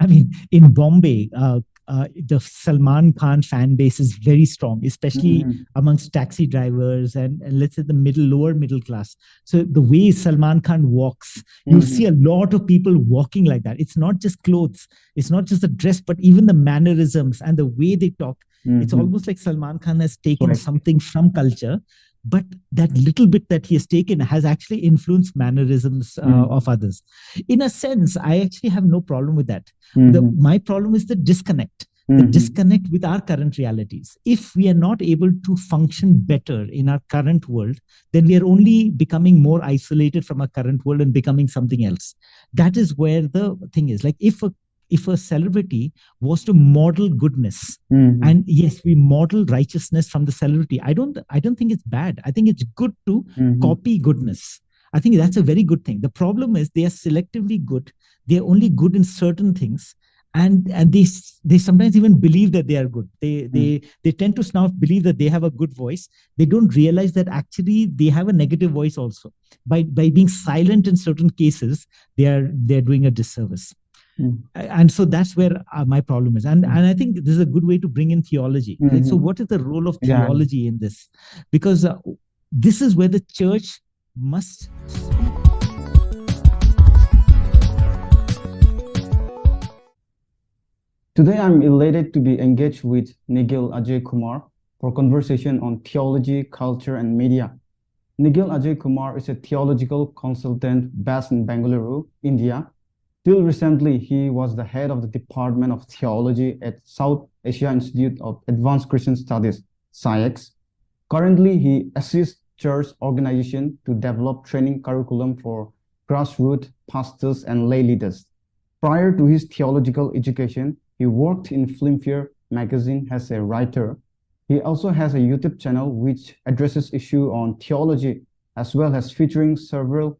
I mean, in Bombay, the Salman Khan fan base is very strong, especially Mhm. amongst taxi drivers and let's say the lower middle class. So the way Salman Khan walks, you'll see a Mhm. lot of people walking like that. It's not just clothes, it's not just the dress, but even the mannerisms and the way they talk. It's Mhm. almost like Salman Khan has taken Swag. something from culture, but that little bit that he has taken has actually influenced mannerisms of Mhm. others. In a sense, I actually have no problem with that. Mhm. My problem is the Mhm. disconnect with our current realities. If we are not able to function better in our current world, then we are only becoming more isolated from our current world and becoming something else. That is where the thing is. Like if a celebrity was to model goodness, Mhm. and yes, we model righteousness from the celebrity, I don't think it's bad. I think it's good to Mhm. copy goodness. I think that's a very good thing. The problem is they are selectively good. They are only good in certain things, and they sometimes even believe that they are good. They tend to now believe that they have a good voice. They don't realize that actually they have a negative voice also. By being silent in certain cases, they're doing a disservice. Mhm. And so that's where my problem is, and I think this is a good way to bring in theology. Like, so Mhm. what is the role of Yeah. theology in this? Because this is where the church must speak. Today, I'm elated to be engaged with Nigel Ajay Kumar for conversation on theology, culture, and media. Nigel Ajay Kumar is a theological consultant based in Bengaluru, India. Till recently, he was the head of the Department of Theology at South Asia Institute of Advanced Christian Studies, SAIX. Currently, he assists church organizations to develop training curriculum for grassroots pastors and lay leaders. Prior to his theological education, he worked in Filmfare magazine as a writer. He also has a YouTube channel which addresses issues on theology as well as featuring several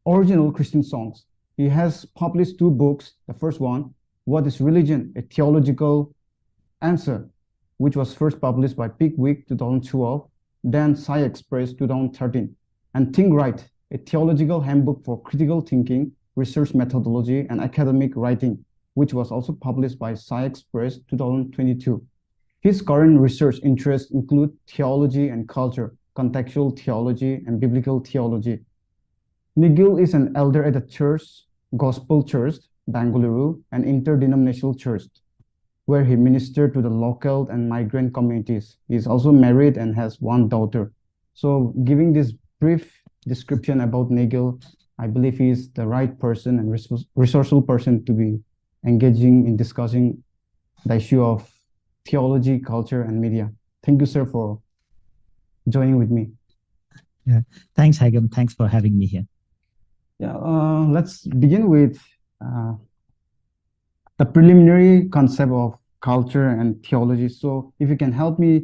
original Christian songs. He has published two books. The first one, What is Religion? A Theological Answer, which was first published by Pickwick 2012, then Sci Express 2013, and Think Right, a theological handbook for critical thinking, research methodology, and academic writing, which was also published by Sci Express 2022. His current research interests include theology and culture, contextual theology, and biblical theology. Nigel is an elder at the Church, Gospel Church, Bangalore, an interdenominational church where he ministered to the local and migrant communities. He is also married and has one daughter. So, giving this brief description about Nagel, I believe he is the right person and resourceful person to be engaging in discussing the issue of theology, culture, and media. Thank you, sir, for joining with me. Yeah. Thanks, Hagam. Thanks for having me here. Yeah, let's begin with uh, the preliminary concept of culture and theology. So, if you can help me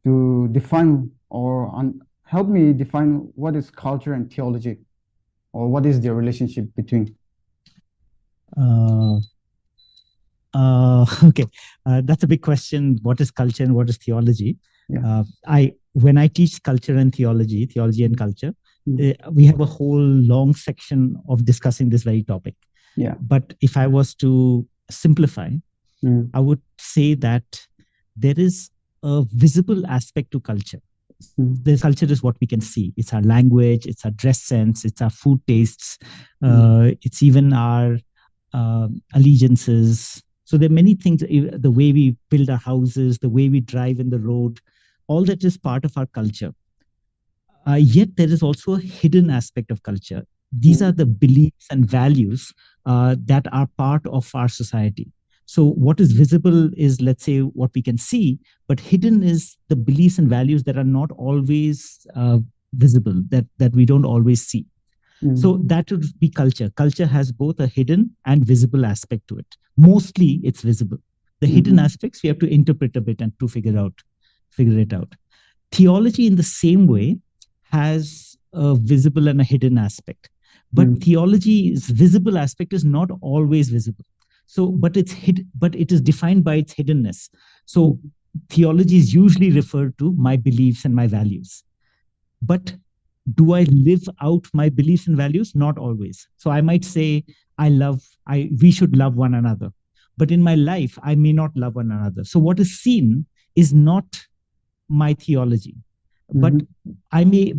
to define or help me define what is culture and theology, or what is their relationship between. Uh, okay, that's a big question. What is culture and what is theology? Yeah. I when I teach culture and theology and culture, Mm. we have a whole long section of discussing this very topic. Yeah. But if I was to simplify, Mm. I would say that there is a visible aspect to culture. Mm. The culture is what we can see. It's our language, it's our dress sense, it's our food tastes, Mm. it's even our allegiances. So there are many things, the way we build our houses, the way we drive in the road, all that is part of our culture. Yet there is also a hidden aspect of culture. These are Mm. the beliefs and values that are part of our society. So what is visible is, let's say, what we can see, but hidden is the beliefs and values that are not always visible, that we don't always see. So Mm. that would be culture. Culture has both a hidden and visible aspect to it. Mostly it's visible. The hidden Mhm. aspects we have to interpret a bit and to figure it out. Theology, in the same way, has a visible and a hidden aspect. But Mm. theology's visible aspect is not always visible. So, but it is defined by its hiddenness. So, Mm. theology is usually referred to my beliefs and my values. But Do I live out my beliefs and values? Not always. So I might say, we should love one another. But in my life, I may not love one another. So what is seen is not my theology, but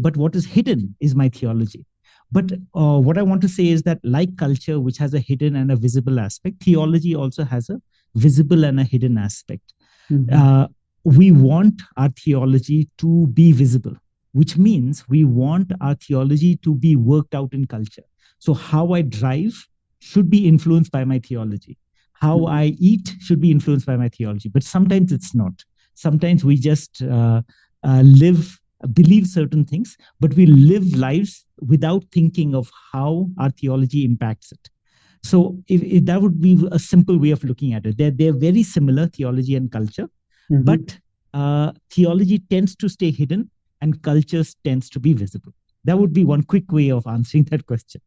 but what is hidden is my theology. But what I want to say is that, like culture, which has a hidden and a visible aspect, theology also has a visible and a hidden aspect. We want our theology to be visible, which means we want our theology to be worked out in culture. So how I drive should be influenced by my theology. How I eat should be influenced by my theology. But sometimes it's not. Sometimes we just believe certain things, but we live lives without thinking of how our theology impacts it. So if that would be a simple way of looking at it. They're very similar, theology and culture, but theology tends to stay hidden and culture tends to be visible. That would be one quick way of answering that question.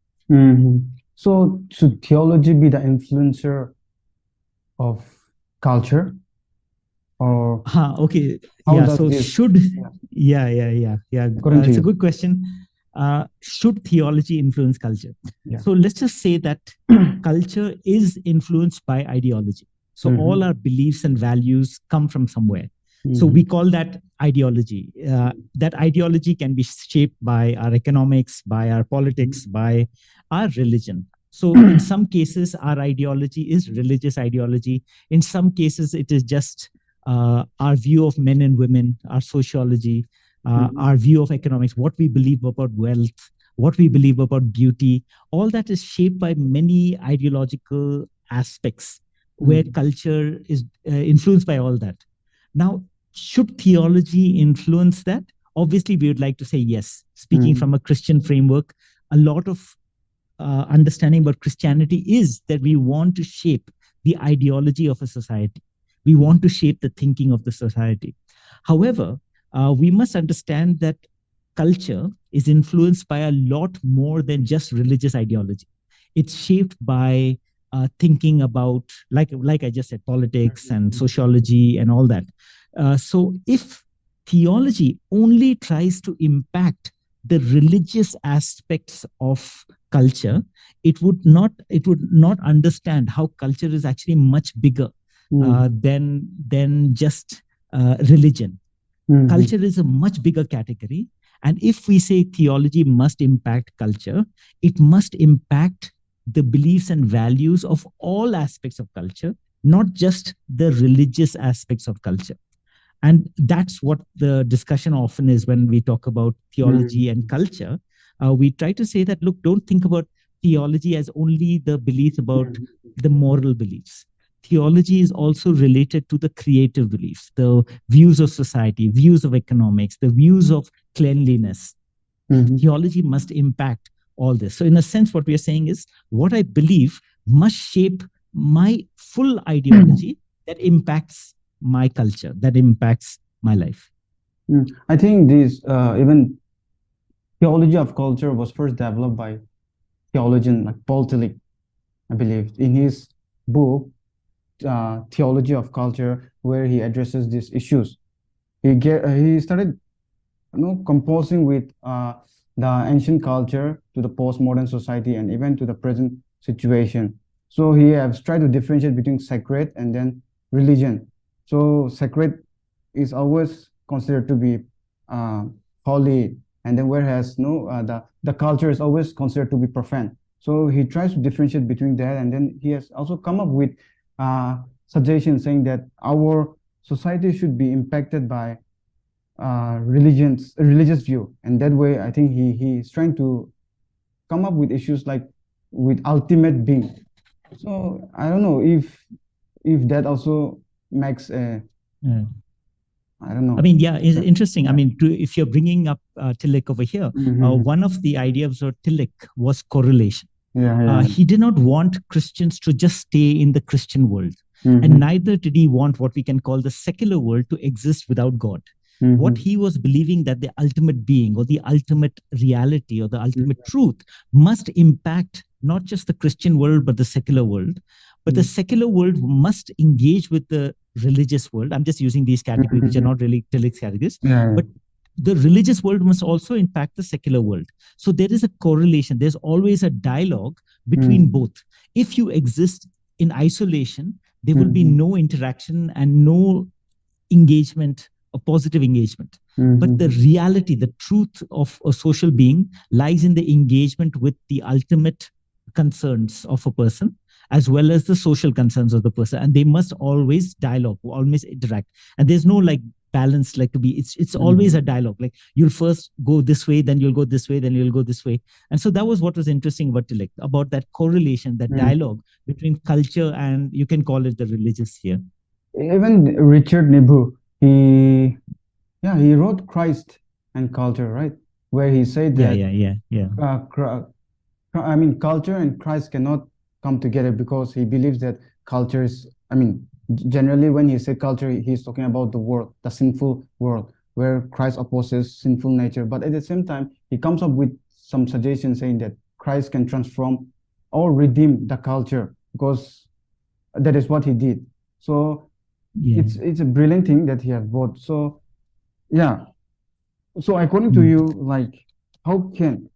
So should theology be the influencer of culture? Or okay. how Yeah. does So this? should yeah. According to It's a you. good question. Should theology influence culture? Yeah. So let's just say that culture is influenced by ideology. So all our beliefs and values come from somewhere. So we call that ideology. That ideology can be shaped by our economics, by our politics, by our religion. So in some cases, our ideology is religious ideology. In some cases, it is just our view of men and women, our sociology, our view of economics, what we believe about wealth, what we believe about beauty. All that is shaped by many ideological aspects where culture is influenced by all that. Now, should theology influence that? Obviously, we would like to say yes. Speaking from a Christian framework, a lot of understanding about Christianity is that we want to shape the ideology of a society. We want to shape the thinking of the society. However, we must understand that culture is influenced by a lot more than just religious ideology. It's shaped by thinking about, like I just said, politics and sociology and all that. So if theology only tries to impact the religious aspects of culture, it would not understand how culture is actually much bigger than just religion. Culture is a much bigger category. And if we say theology must impact culture, it must impact the beliefs and values of all aspects of culture, not just the religious aspects of culture. And that's what the discussion often is when we talk about theology and culture. We try to say that, look, don't think about theology as only the beliefs about the moral beliefs. Theology is also related to the creative beliefs, the views of society, views of economics, the views of cleanliness. Theology must impact all this. So in a sense, what we are saying is what I believe must shape my full ideology that impacts my culture, that impacts my life. I think this even theology of culture was first developed by theologian like Paul Tillich, I believe, in his book Theology of Culture, where he addresses these issues. He started composing with the ancient culture to the postmodern society and even to the present situation. So he has tried to differentiate between sacred and then religion. So sacred is always considered to be holy, and then whereas the culture is always considered to be profane. So he tries to differentiate between that, and then he has also come up with suggestions saying that our society should be impacted by religious view, and that way I think he's trying to come up with issues like with ultimate being. So I don't know if that also makes a I don't know. I mean, yeah, it's interesting. I mean, if you're bringing up Tillich over here, one of the ideas of Tillich was correlation. He did not want Christians to just stay in the Christian world, and neither did he want what we can call the secular world to exist without God. What he was believing that the ultimate being or the ultimate reality or the ultimate truth must impact not just the Christian world, but the secular world. But the secular world must engage with the religious world. I'm just using these categories, which are not really Tillich's categories. But the religious world must also impact the secular world. So there is a correlation. There's always a dialogue between both. If you exist in isolation, there will be no interaction and no engagement, a positive engagement. But the reality, the truth of a social being lies in the engagement with the ultimate concerns of a person, as well as the social concerns of the person. And they must always dialogue, always interact. And there's no like balance, like to be, it's always a dialogue. Like you'll first go this way, then you'll go this way, then you'll go this way. And so that was what was interesting about Tillich, about that correlation, that dialogue between culture and, you can call it, the religious here. Even Richard Neibuhr, he wrote Christ and Culture, right? Where he said that culture and Christ cannot come together, because he believes that culture is, generally when he said culture, he's talking about the world, the sinful world, where Christ opposes sinful nature. But at the same time, he comes up with some suggestions saying that Christ can transform or redeem the culture, because that is what he did. So it's a brilliant thing that he has brought. So yeah. So according to you, like, how can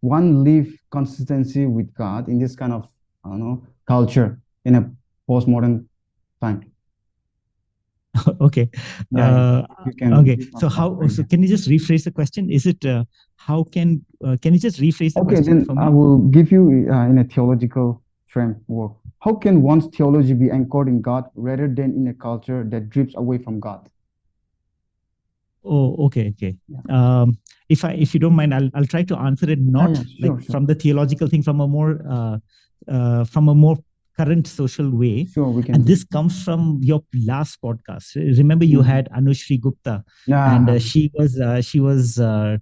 one live consistency with God in this kind of, culture in a postmodern time? Okay. Okay. So so can you just rephrase the question? Is it how can you just rephrase the question for me? I will give you in a theological framework. How can one's theology be anchored in God rather than in a culture that drifts away from God? Oh, okay. Yeah. If you don't mind, I'll try to answer it not sure. From the theological thing, from a more current social way. Sure, we can. And this comes from your last podcast. Remember, you had Anushree Gupta, and she was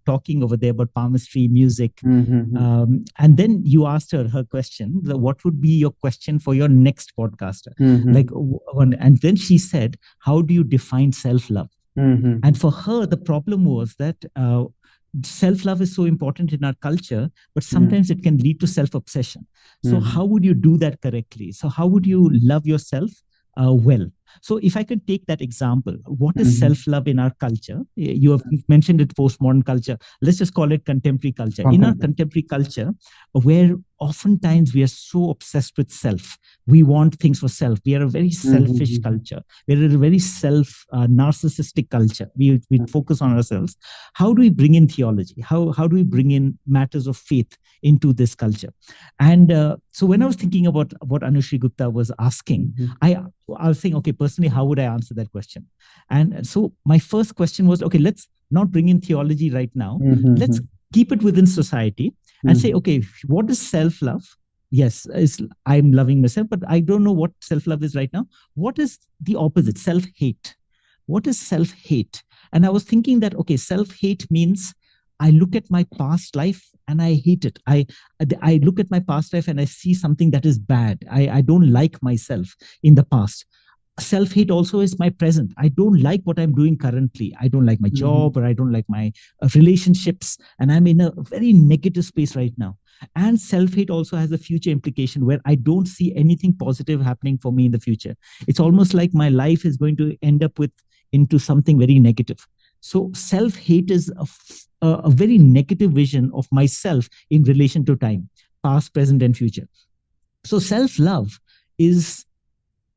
talking over there about palmistry, music, and then you asked her question. What would be your question for your next podcast? And then she said, "How do you define self-love?" And for her, the problem was that self-love is so important in our culture, but sometimes it can lead to self-obsession. So how would you do that correctly? So how would you love yourself well? So if I could take that example, what is self-love in our culture? You have mentioned it, postmodern culture. Let's just call it contemporary culture. In our contemporary culture, where oftentimes we are so obsessed with self, we want things for self. We are a very selfish culture. We're a very narcissistic culture. We focus on ourselves. How do we bring in theology? How do we bring in matters of faith into this culture? And so when I was thinking about what Anushree Gupta was asking, I was saying, okay, personally, how would I answer that question? And so my first question was, okay, let's not bring in theology right now. Let's keep it within society and say, okay, what is self-love? Yes, I'm loving myself, but I don't know what self-love is right now. What is the opposite? Self-hate. What is self-hate? And I was thinking that, okay, self-hate means I look at my past life and I hate it. I look at my past life and I see something that is bad. I don't like myself in the past. Self-hate also is my present. I don't like what I'm doing currently. I don't like my job, or I don't like my relationships, and I'm in a very negative space right now. And self-hate also has a future implication where I don't see anything positive happening for me in the future. It's almost like my life is going to end up into something very negative. So self-hate is a very negative vision of myself in relation to time, past, present, and future. So self-love is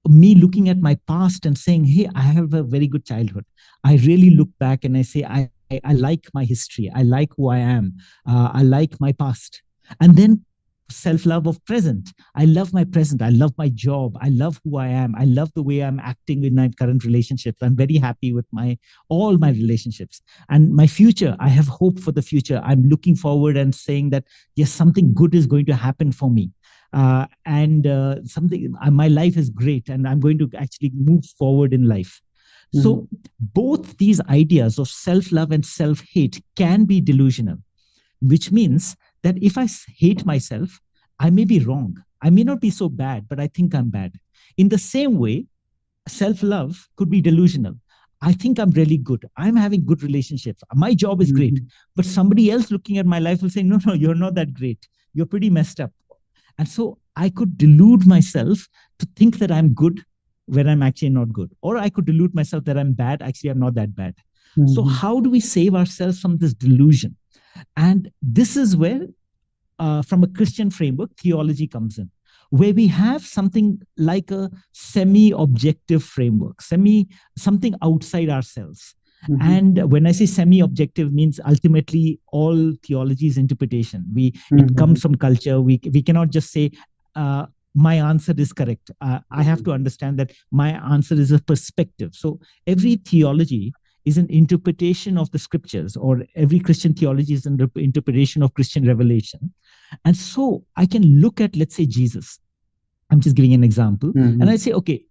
me looking at my past and saying, hey, I have a very good childhood. I really look back and I say, I like my history. I like who I am. I like my past. And then self-love of present. I love my present. I love my job. I love who I am. I love the way I'm acting in my current relationships. I'm very happy with all my relationships. And my future, I have hope for the future. I'm looking forward and saying that, yes, something good is going to happen for me. My life is great, and I'm going to actually move forward in life. So both these ideas of self-love and self-hate can be delusional, which means that if I hate myself, I may be wrong. I may not be so bad, but I think I'm bad. In the same way, self-love could be delusional. I think I'm really good. I'm having good relationships. My job is great. But somebody else looking at my life will say, no, you're not that great. You're pretty messed up. And so I could delude myself to think that I'm good when I'm actually not good. Or I could delude myself that I'm bad. Actually, I'm not that bad. So how do we save ourselves from this delusion? And this is where, from a Christian framework, theology comes in, where we have something like a semi-objective framework, something outside ourselves. And when I say semi-objective, means ultimately all theology is interpretation. It comes from culture. We cannot just say my answer is correct. I have to understand that my answer is a perspective. So every theology is an interpretation of the scriptures, or every Christian theology is an interpretation of Christian revelation. And so I can look at, let's say, Jesus. I'm just giving an example. And I say, okay,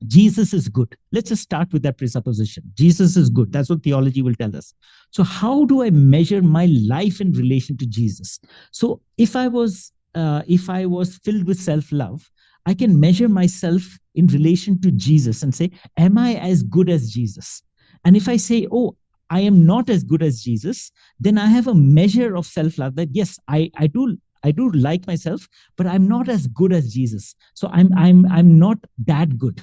Jesus is good. Let's just start with that presupposition. Jesus is good. That's what theology will tell us. So how do I measure my life in relation to Jesus? So if I was filled with self-love, I can measure myself in relation to Jesus and say, am I as good as Jesus? And if I say, oh, I am not as good as Jesus, then I have a measure of self-love that, yes, I do like myself, but I'm not as good as Jesus. So I'm not that good.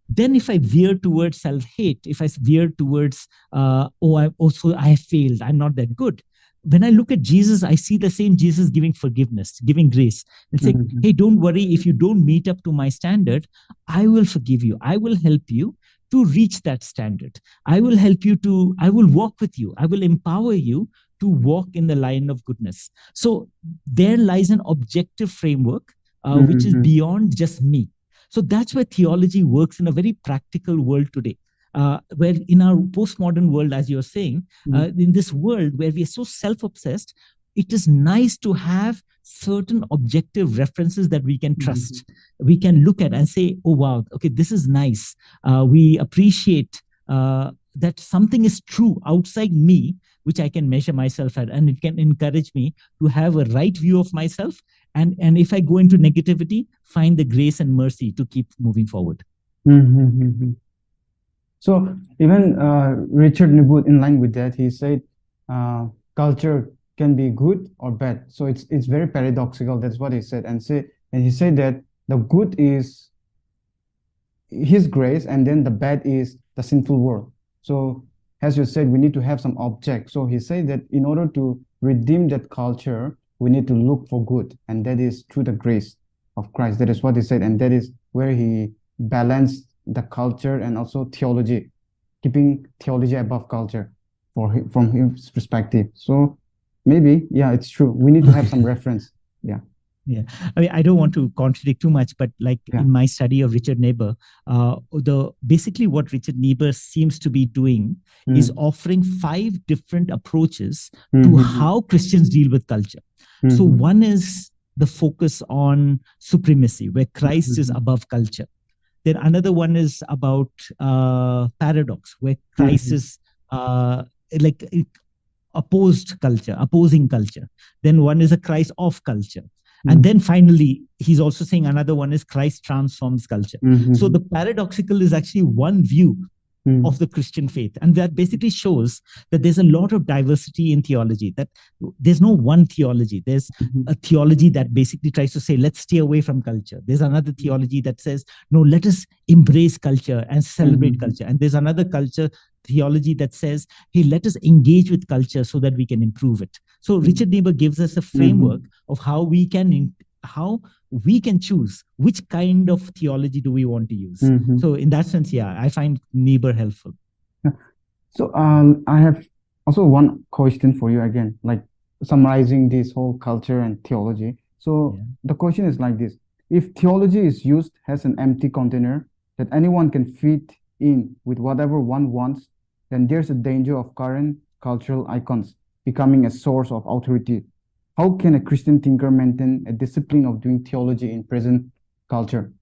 Then if I veer towards self-hate, if I veer towards, I have failed, I'm not that good. When I look at Jesus, I see the same Jesus giving forgiveness, giving grace, and saying, hey, don't worry, if you don't meet up to my standard, I will forgive you. I will help you to reach that standard. I will walk with you. I will empower you to walk in the line of goodness. So there lies an objective framework, which is beyond just me. So that's where theology works in a very practical world today, where in our postmodern world, as you're saying, in this world where we are so self-obsessed, it is nice to have certain objective references that we can trust. We can look at and say, oh, wow, okay, this is nice. We appreciate that something is true outside me, which I can measure myself at, and it can encourage me to have a right view of myself. And if I go into negativity, find the grace and mercy to keep moving forward. So even Richard Neibuhr, in line with that, he said culture can be good or bad. So it's very paradoxical. That's what he said. And he said that the good is his grace, and then the bad is the sinful world. So as you said, we need to have some object. So he said that in order to redeem that culture, we need to look for good, and that is through the grace of Christ. That is what he said, and that is where he balanced the culture and also theology, keeping theology above culture from his perspective. So maybe, yeah, it's true. We need to have some reference. Yeah. Yeah, I mean, I don't want to contradict too much, but like in my study of Richard Neibuhr, basically what Richard Neibuhr seems to be doing is offering 5 different approaches to how Christians deal with culture. So one is the focus on supremacy, where Christ is above culture. Then another one is about paradox, where Christ is opposing culture. Then one is a Christ of culture. And then finally, he's also saying another one is Christ transforms culture. So the paradoxical is actually one view of the Christian faith. And that basically shows that there's a lot of diversity in theology, that there's no one theology. There's a theology that basically tries to say, let's stay away from culture. There's another theology that says, no, let us embrace culture and celebrate culture. And there's another theology that says, hey, let us engage with culture so that we can improve it. So Richard Neibuhr gives us a framework of how we can choose which kind of theology do we want to use. So in that sense, yeah, I find Neibuhr helpful. So I have also one question for you again, like summarizing this whole culture and theology. So the question is like this: if theology is used as an empty container that anyone can fit in with whatever one wants, then there's a danger of current cultural icons becoming a source of authority. How can a Christian thinker maintain a discipline of doing theology in present culture?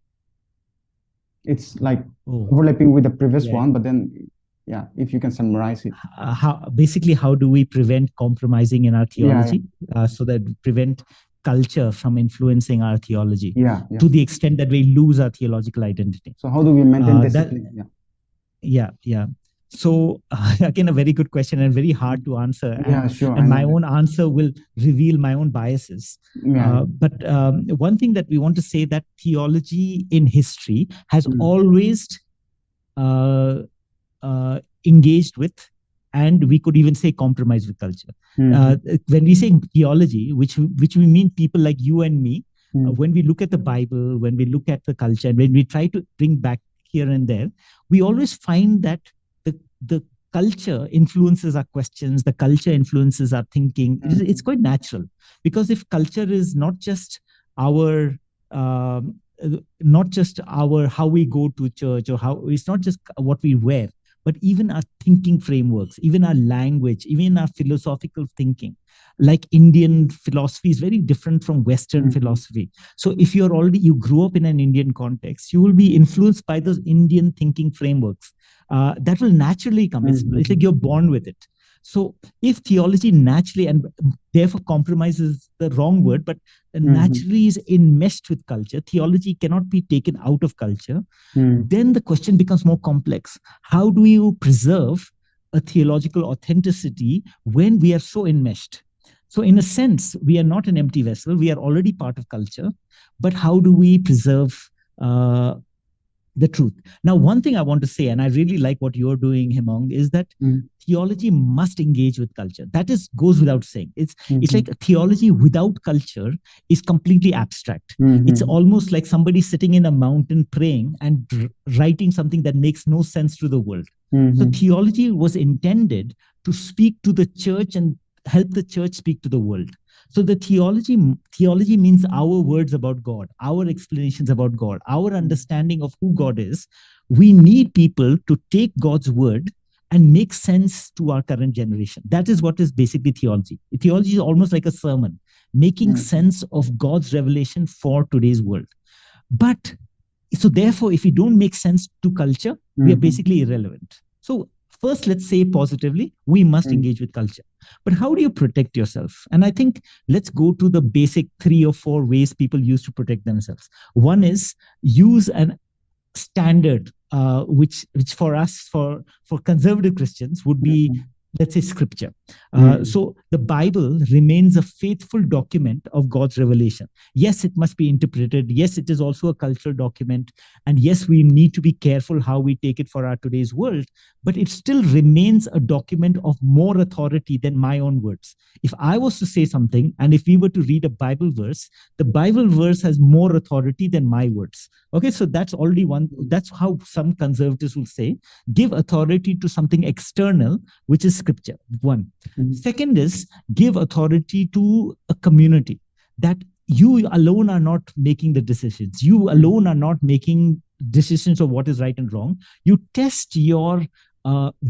It's like overlapping with the previous one, but then, yeah, if you can summarize it. How do we prevent compromising in our theology so that we prevent culture from influencing our theology to the extent that we lose our theological identity? So how do we maintain discipline? So again, a very good question and very hard to answer. And my own answer will reveal my own biases. But one thing that we want to say, that theology in history has always engaged with and we could even say compromise with culture. Mm-hmm. When we say theology, which we mean people like you and me, Mm-hmm. when we look at the Bible, when we look at the culture, and when we try to bring back here and there, we always find that the culture influences our questions, the culture influences our thinking. It's quite natural, because if culture is our um, not just our how we go to church, or how it's not just what we wear, but even our thinking frameworks, even our language, even our philosophical thinking. Like Indian philosophy is very different from Western philosophy. So if you grew up in an Indian context, you will be influenced by those Indian thinking frameworks. That will naturally come. It's like you're born with it. So if theology naturally, and therefore compromise is the wrong word, but naturally is enmeshed with culture, theology cannot be taken out of culture, then the question becomes more complex. How do you preserve a theological authenticity when we are so enmeshed? So, in a sense, we are not an empty vessel. We are already part of culture. But how do we preserve uh, the truth? Now, one thing I want to say, and I really like what you're doing, Hemong, is that theology must engage with culture. That is goes without saying. It's like theology without culture is completely abstract. It's almost like somebody sitting in a mountain praying and writing something that makes no sense to the world. So theology was intended to speak to the church and help the church speak to the world. So the theology means our words about God, our explanations about God, our understanding of who God is. We need people to take God's word and make sense to our current generation. That is what is basically theology. Theology is almost like a sermon, making sense of God's revelation for today's world. But so therefore, if we don't make sense to culture, we are basically irrelevant. So first, let's say positively, we must engage with culture. But how do you protect yourself? And I think let's go to the basic 3 or 4 ways people use to protect themselves. One is use an standard, which for us, for conservative Christians, would be, let's say, scripture. So the Bible remains a faithful document of God's revelation. Yes, it must be interpreted. Yes, it is also a cultural document. And yes, we need to be careful how we take it for our today's world, but it still remains a document of more authority than my own words. If I was to say something, and if we were to read a Bible verse, the Bible verse has more authority than my words. Okay, so that's already one. That's how some conservatives will say, give authority to something external, which is scripture. One. Second is give authority to a community, that you alone are not making the decisions. You alone are not making decisions of what is right and wrong. You test your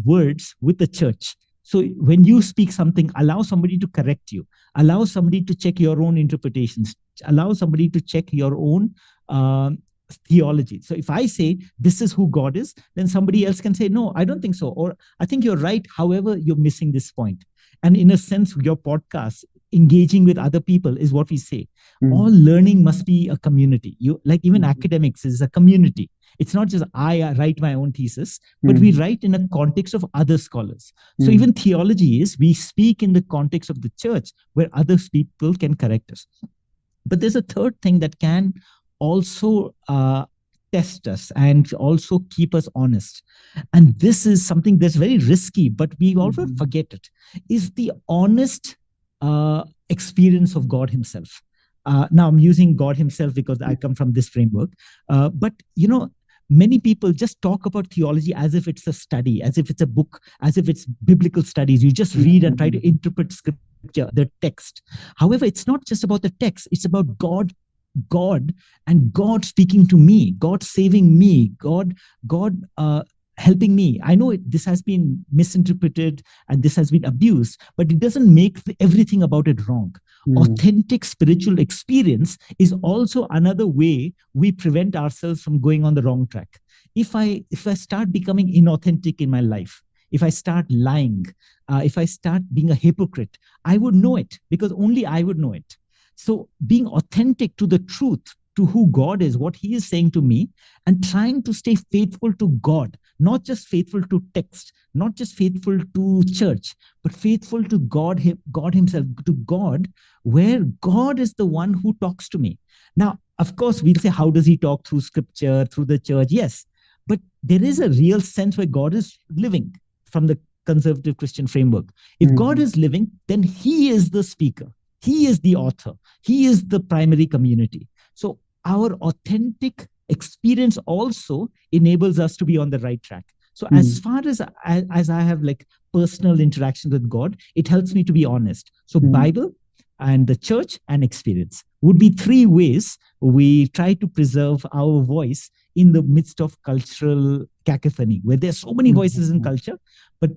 words with the church. So when you speak something, allow somebody to correct you, allow somebody to check your own interpretations, allow somebody to check your own theology. So if I say this is who God is, then somebody else can say, no, I don't think so. Or I think you're right. However, you're missing this point. And in a sense, your podcast, engaging with other people, is what we say. All learning must be a community. You like even academics is a community. It's not just I write my own thesis, but we write in a context of other scholars. So even theology is we speak in the context of the church where other people can correct us. But there's a third thing that can also test us and also keep us honest. And this is something that's very risky, but we often forget it, is the honest experience of God himself. Now I'm using God himself because I come from this framework. But, you know, many people just talk about theology as if it's a study, as if it's a book, as if it's biblical studies. You just read and try to interpret scripture, the text. However, it's not just about the text. It's about God and God speaking to me, God saving me, God helping me. I know this has been misinterpreted and this has been abused, but it doesn't make everything about it wrong. Authentic spiritual experience is also another way we prevent ourselves from going on the wrong track. If I start becoming inauthentic in my life, if I start lying, if I start being a hypocrite, I would know it, because only I would know it. So being authentic to the truth, to who God is, what he is saying to me, and trying to stay faithful to God, not just faithful to text, not just faithful to church, but faithful to God himself, to God, where God is the one who talks to me. Now, of course, we'll say, how does he talk? Through scripture, through the church? Yes, but there is a real sense where God is living from the conservative Christian framework. If God is living, then he is the speaker, he is the author, he is the primary community. So our authentic experience also enables us to be on the right track. So as far as I have like personal interaction with God, it helps me to be honest. So Bible and the church and experience would be three ways we try to preserve our voice in the midst of cultural cacophony, where there's so many voices in culture, but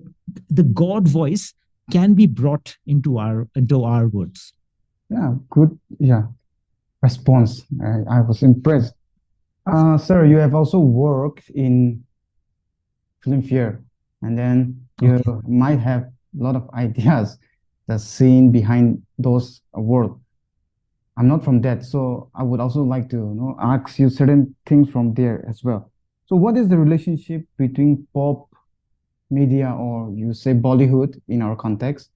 the God voice can be brought into our words. Yeah, good. Yeah, response. I was impressed. Sir, you have also worked in film fair, and then you might have a lot of ideas, the scene behind those awards. I'm not from that, so I would also like to ask you certain things from there as well. So what is the relationship between pop media, or you say Bollywood in our context,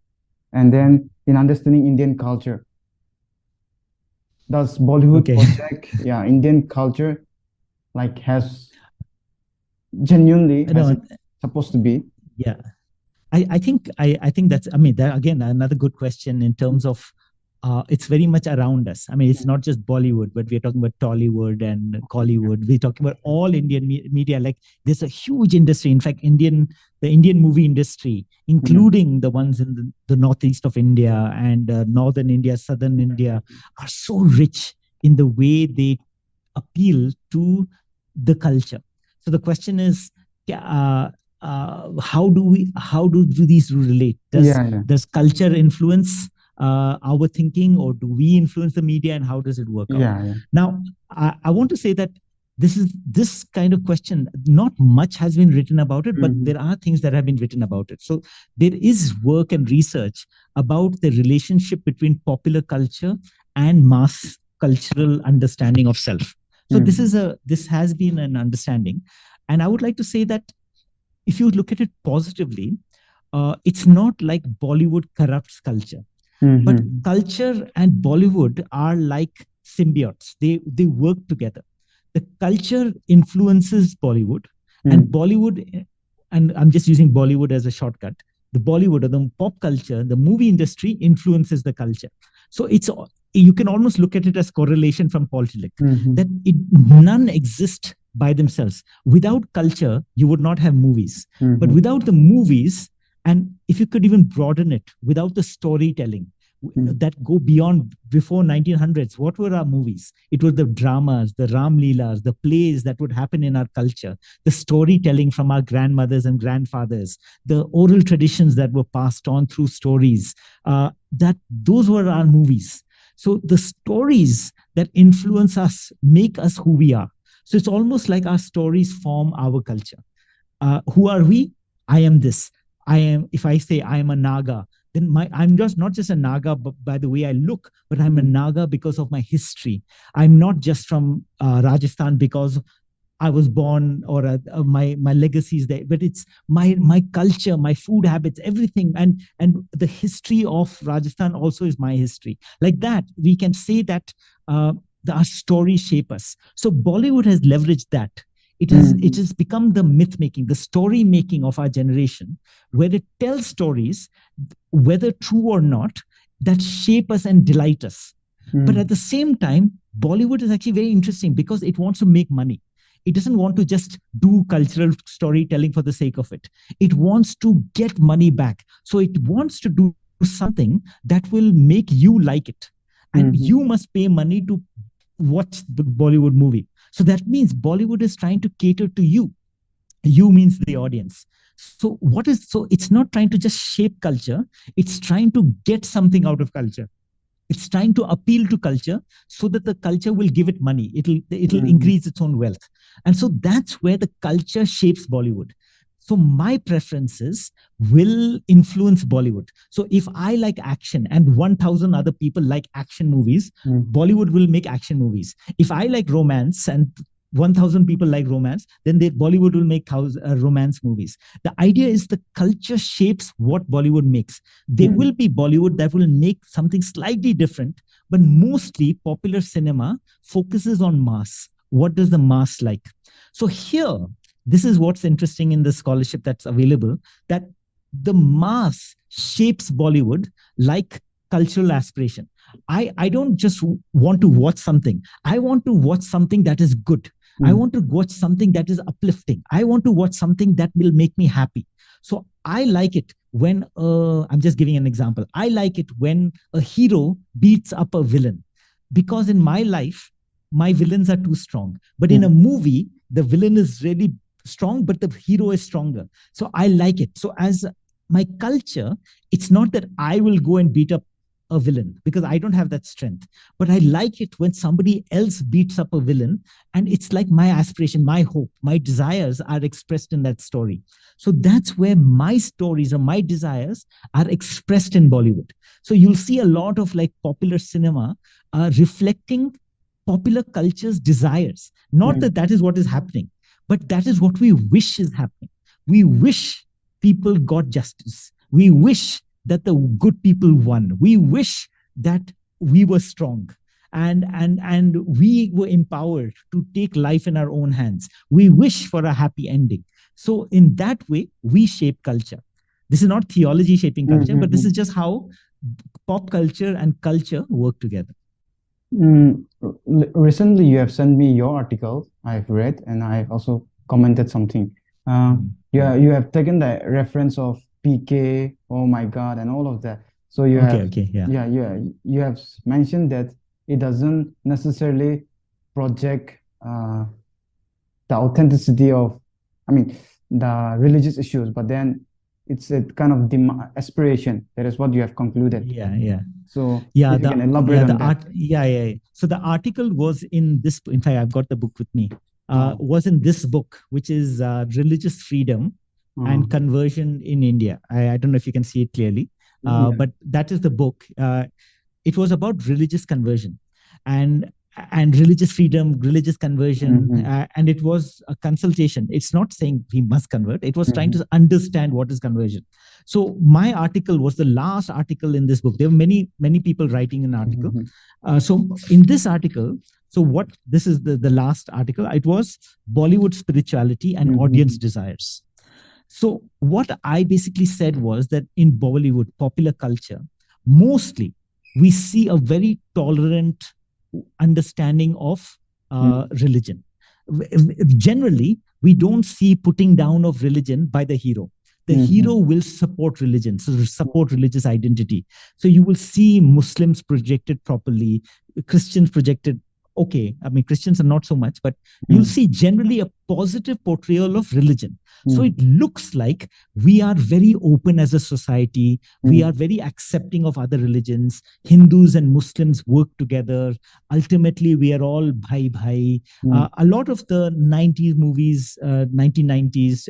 and then in understanding Indian culture? Does Bollywood project, Indian culture, like has genuinely as it's supposed to be? Yeah. I think that's, I mean, that again, another good question in terms of it's very much around us. I mean, it's not just Bollywood, but we're talking about Tollywood and Collywood. We're talking about all Indian media. Like there's a huge industry. In fact, the Indian movie industry, including the ones in the northeast of India and northern India, southern India, are so rich in the way they appeal to the culture. So the question is, how do these relate? Does culture influence our thinking, or do we influence the media, and how does it work out? Now, I want to say that this kind of question, not much has been written about it, but there are things that have been written about it. So there is work and research about the relationship between popular culture and mass cultural understanding of self. So this has been an understanding, and I would like to say that if you look at it positively, it's not like Bollywood corrupts culture, but culture and Bollywood are like symbiotes. They work together. The culture influences Bollywood, and Bollywood, and I'm just using Bollywood as a shortcut. The Bollywood, or the pop culture, the movie industry influences the culture. So you can almost look at it as correlation from Paul Tillich, that none exist by themselves. Without culture, you would not have movies. But without the movies, and if you could even broaden it, without the storytelling that go beyond before 1900s, what were our movies? It was the dramas, the Ram Leelas, the plays that would happen in our culture, the storytelling from our grandmothers and grandfathers, the oral traditions that were passed on through stories, that those were our movies. So the stories that influence us make us who we are. So it's almost like our stories form our culture. Who are we? I am this. If I say I am a Naga, then I'm just not just a Naga by the way I look, but I'm a Naga because of my history. I'm not just from Rajasthan because I was born, or my legacy is there, but it's my culture, my food habits, everything, and the history of Rajasthan also is my history. Like that, we can say that our stories shape us. So Bollywood has leveraged that. It has become the myth making, the story making of our generation, where it tells stories, whether true or not, that shape us and delight us. But at the same time, Bollywood is actually very interesting because it wants to make money. It doesn't want to just do cultural storytelling for the sake of it. It wants to get money back. So it wants to do something that will make you like it. And you must pay money to watch the Bollywood movie. So that means Bollywood is trying to cater to you. You means the audience. So it's not trying to just shape culture. It's trying to get something out of culture. It's trying to appeal to culture so that the culture will give it money. It'll increase its own wealth. And so that's where the culture shapes Bollywood. So my preferences will influence Bollywood. So if I like action and 1,000 other people like action movies, Bollywood will make action movies. If I like romance and 1,000 people like romance, then Bollywood will make romance movies. The idea is the culture shapes what Bollywood makes. There will be Bollywood that will make something slightly different, but mostly popular cinema focuses on mass. What does the mass like? So here, this is what's interesting in the scholarship that's available, that the mass shapes Bollywood like cultural aspiration. I don't just want to watch something. I want to watch something that is good. I want to watch something that is uplifting. I want to watch something that will make me happy. So I like it when, I'm just giving an example. I like it when a hero beats up a villain, because in my life, my villains are too strong. But in a movie, the villain is really strong, but the hero is stronger. So I like it. So as my culture, it's not that I will go and beat up a villain because I don't have that strength. But I like it when somebody else beats up a villain, and it's like my aspiration, my hope, my desires are expressed in that story. So that's where my stories or my desires are expressed in Bollywood. So you'll see a lot of like popular cinema reflecting popular culture's desires. Not that that is what is happening, but that is what we wish is happening. We wish people got justice. We wish that the good people won. We wish that we were strong and we were empowered to take life in our own hands. We wish for a happy ending. So in that way, we shape culture. This is not theology shaping culture, but this is just how pop culture and culture work together. Recently, you have sent me your article. I've read and I've also commented something. Yeah, you have taken the reference of PK, oh my God, and all of that. So you have, you have mentioned that it doesn't necessarily project the authenticity of, I mean, the religious issues, but then it's a kind of aspiration. That is what you have concluded. So if you can elaborate on that. So the article was in this. In fact, I've got the book with me. Was in this book, which is Religious Freedom and Conversion in India. I don't know if you can see it clearly, but that is the book. It was about religious conversion and religious freedom, religious conversion, and it was a consultation. It's not saying we must convert. It was trying to understand what is conversion. So my article was the last article in this book. There were many people writing an article. So in this article, so what this is the last article. It was Bollywood spirituality and audience desires. So what I basically said was that in Bollywood popular culture, mostly we see a very tolerant understanding of religion. Generally, we don't see putting down of religion by the hero. The hero will support religion, so support religious identity. So you will see Muslims projected properly, Christians projected okay. I mean, Christians are not so much, but you'll see generally a positive portrayal of religion. So it looks like we are very open as a society. We are very accepting of other religions. Hindus and Muslims work together. Ultimately, we are all bhai bhai. A lot of the 90s movies, 1990s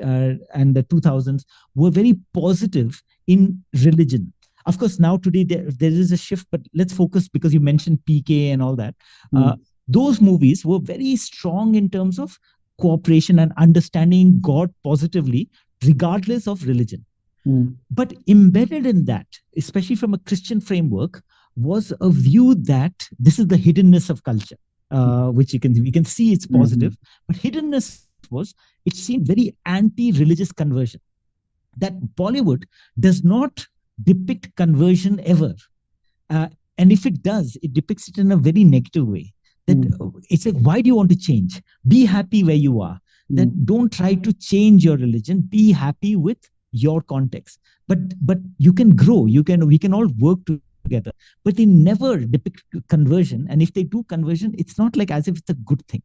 and the 2000s were very positive in religion. Of course, now today there is a shift, but let's focus because you mentioned PK and all that. Those movies were very strong in terms of cooperation and understanding God positively, regardless of religion. But embedded in that, especially from a Christian framework, was a view that this is the hiddenness of culture, which we can see it's positive, but hiddenness was, it seemed very anti-religious conversion. That Bollywood does not depict conversion ever. And if it does, it depicts it in a very negative way. That it's like, why do you want to change? Be happy where you are. That don't try to change your religion. Be happy with your context. But you can grow. We can all work together. But they never depict conversion. And if they do conversion, it's not like as if it's a good thing.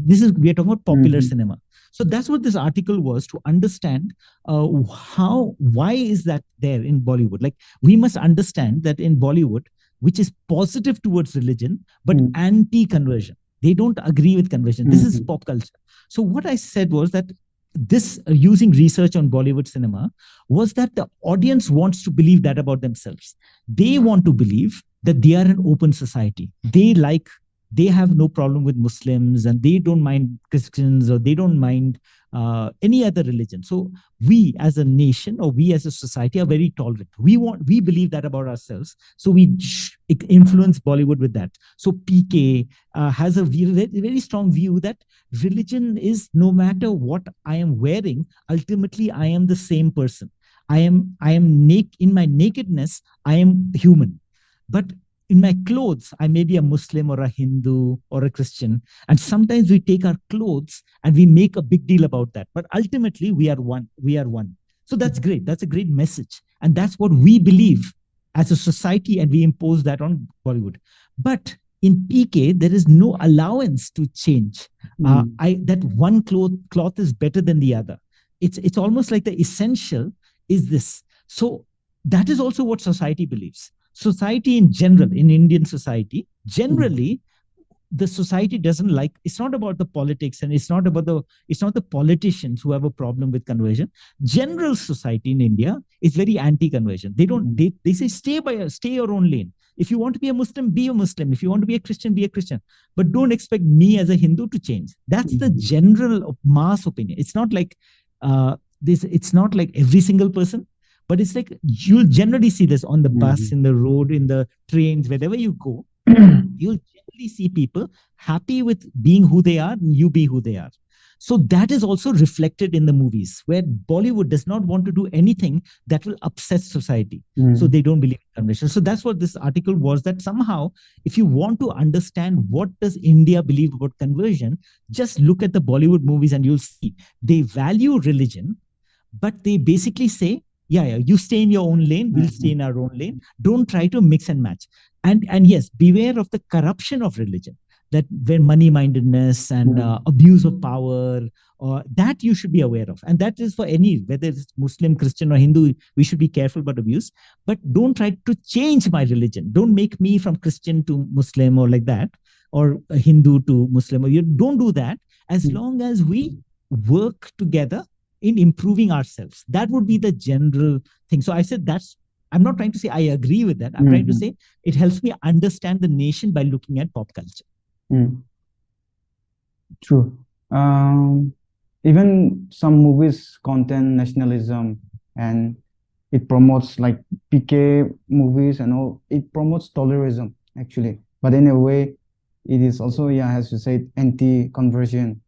We are talking about popular cinema. So that's what this article was, to understand why is that there in Bollywood. Like, we must understand that in Bollywood, which is positive towards religion, but anti-conversion. They don't agree with conversion. This is pop culture. So what I said was that this, using research on Bollywood cinema, was that the audience wants to believe that about themselves. They want to believe that they are an open society. They have no problem with Muslims, and they don't mind Christians, or they don't mind any other religion. So we as a nation, or we as a society, are very tolerant. We believe that about ourselves. So we influence Bollywood with that. So PK has a very strong view that religion is, no matter what I am wearing, ultimately I am the same person. in my nakedness, I am human. But in my clothes, I may be a Muslim or a Hindu or a Christian. And sometimes we take our clothes and we make a big deal about that. But ultimately, we are one. We are one. So that's great. That's a great message. And that's what we believe as a society, and we impose that on Bollywood. But in PK, there is no allowance to change. That one cloth is better than the other. It's almost like the essential is this. So that is also what society believes. Society in general, in Indian society, generally, the society doesn't like. It's not about the politics, and it's not the politicians who have a problem with conversion. General society in India is very anti-conversion. They say stay your own lane. If you want to be a Muslim, be a Muslim. If you want to be a Christian, be a Christian. But don't expect me as a Hindu to change. That's the general mass opinion. It's not like this. It's not like every single person, but it's like you'll generally see this on the bus, in the road, in the trains, wherever you go. You'll generally see people happy with being who they are, and you be who they are. So that is also reflected in the movies, where Bollywood does not want to do anything that will upset society. So they don't believe in conversion. So that's what this article was, that somehow, if you want to understand what does India believe about conversion, just look at the Bollywood movies and you'll see they value religion, but they basically say, yeah, you stay in your own lane, we'll stay in our own lane. Don't try to mix and match. And yes, beware of the corruption of religion, that where money-mindedness and abuse of power, or that you should be aware of. And that is for any, whether it's Muslim, Christian, or Hindu, we should be careful about abuse. But don't try to change my religion. Don't make me from Christian to Muslim or like that, or a Hindu to Muslim. Or you don't do that, as long as we work together in improving ourselves. That would be the general thing. So I said I'm not trying to say I agree with that. I'm trying to say it helps me understand the nation by looking at pop culture. True. Even some movies contain nationalism, and it promotes like PK movies and all. It promotes tolerism actually, but in a way, it is also, as you said, anti-conversion.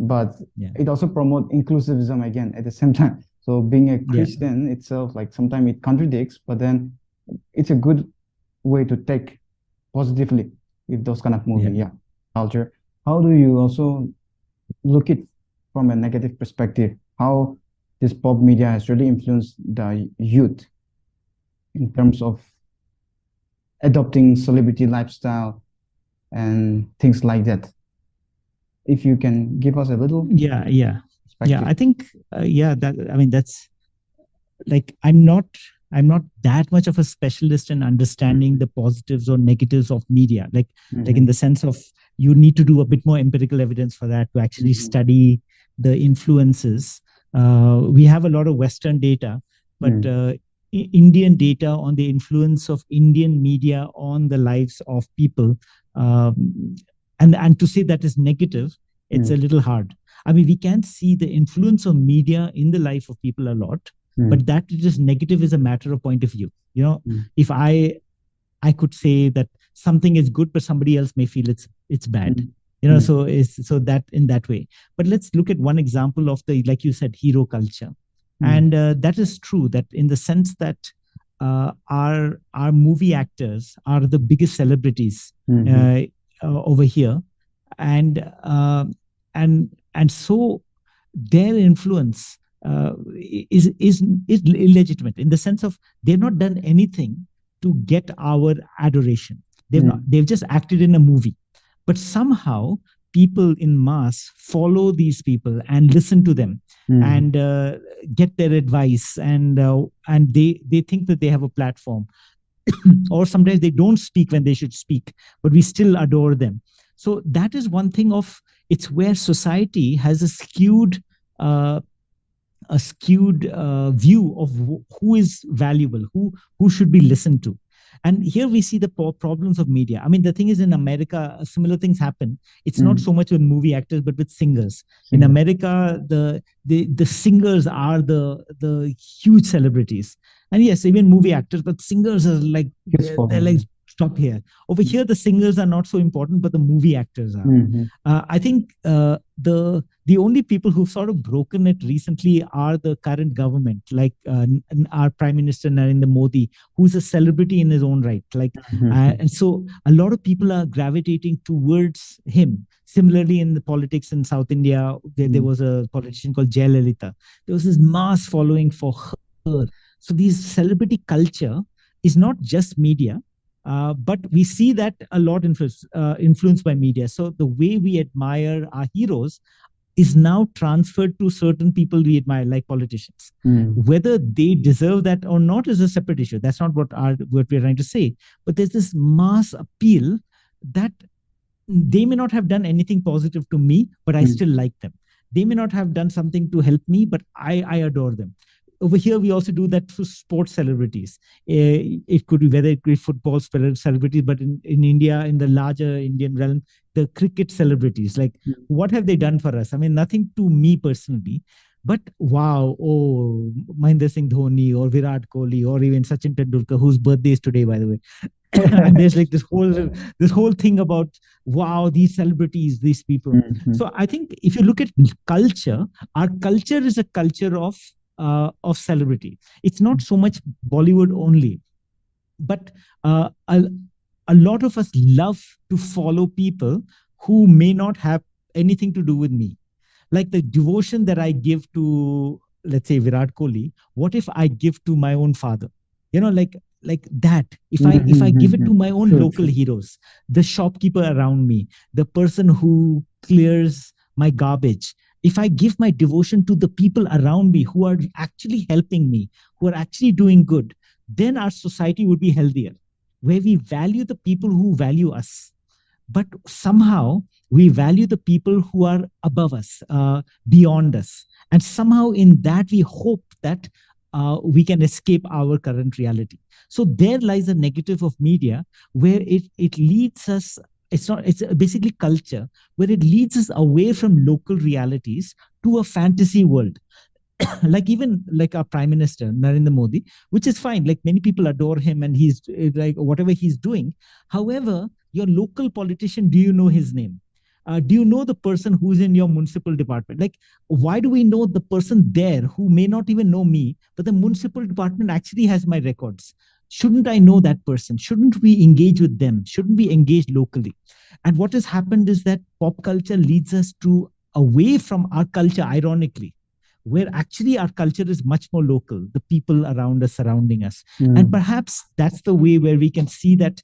But it also promotes inclusivism again at the same time. So being a Christian itself, like sometimes it contradicts, but then it's a good way to take positively if those kind of movie, culture. How do you also look it from a negative perspective? How this pop media has really influenced the youth in terms of adopting celebrity lifestyle and things like that? If you can give us a little I think that's like, I'm not that much of a specialist in understanding the positives or negatives of media, like in the sense of you need to do a bit more empirical evidence for that, to actually study the influences. We have a lot of Western data, but Indian data on the influence of Indian media on the lives of people, and to say that is negative, it's a little hard. I mean, we can see the influence of media in the life of people a lot, but that it is negative is a matter of point of view. You know, if I could say that something is good, but somebody else may feel it's bad. You know, so that in that way. But let's look at one example of the, like you said, hero culture, and that is true. That in the sense that our movie actors are the biggest celebrities over here, and so their influence is illegitimate, in the sense of they've not done anything to get our adoration. They've just acted in a movie, but somehow people in mass follow these people and listen to them and get their advice, and they think that they have a platform. Or sometimes they don't speak when they should speak, but we still adore them. So that is one thing of, it's where society has a skewed view of who is valuable, who should be listened to. And here we see the problems of media. I mean, the thing is, in America, similar things happen. It's not so much with movie actors, but with singers. In America, the singers are the huge celebrities. And yes, even movie actors, but singers are like, they're like stop here. Over here, the singers are not so important, but the movie actors are. I think the only people who've sort of broken it recently are the current government, like our Prime Minister Narendra Modi, who's a celebrity in his own right. Like, and so a lot of people are gravitating towards him. Similarly, in the politics in South India, there was a politician called Jayalalitha. There was this mass following for her. So these celebrity culture is not just media, but we see that a lot influenced by media. So the way we admire our heroes is now transferred to certain people we admire, like politicians. Whether they deserve that or not is a separate issue. That's not what we're trying to say. But there's this mass appeal that they may not have done anything positive to me, but I still like them. They may not have done something to help me, but I adore them. Over here, we also do that to sports celebrities. It could be whether it be football celebrities, but in India, in the larger Indian realm, the cricket celebrities, like what have they done for us? I mean, nothing to me personally, but wow, oh, Mahendra Singh Dhoni or Virat Kohli or even Sachin Tendulkar, whose birthday is today, by the way. And there's like this whole thing about wow, these celebrities, these people. So I think if you look at culture, our culture is a culture of celebrity. It's not so much Bollywood only, but a lot of us love to follow people who may not have anything to do with me. Like the devotion that I give to, let's say, Virat Kohli, what if I give to my own father? You know, like that. If I give it to my own local heroes, the shopkeeper around me, the person who clears my garbage, if I give my devotion to the people around me who are actually helping me, who are actually doing good, then our society would be healthier, where we value the people who value us. But somehow we value the people who are above us, beyond us. And somehow in that, we hope that we can escape our current reality. So there lies a negative of media, where it leads us, it's basically culture, where it leads us away from local realities to a fantasy world. Like even like our Prime Minister Narendra Modi, which is fine. Like many people adore him and he's like whatever he's doing. However, your local politician, do you know his name? Do you know the person who's in your municipal department? Like, why do we know the person there who may not even know me, but the municipal department actually has my records? Shouldn't I know that person? Shouldn't we engage with them? Shouldn't we engage locally? And what has happened is that pop culture leads us to away from our culture, ironically, where actually our culture is much more local, the people around us, surrounding us. And perhaps that's the way where we can see that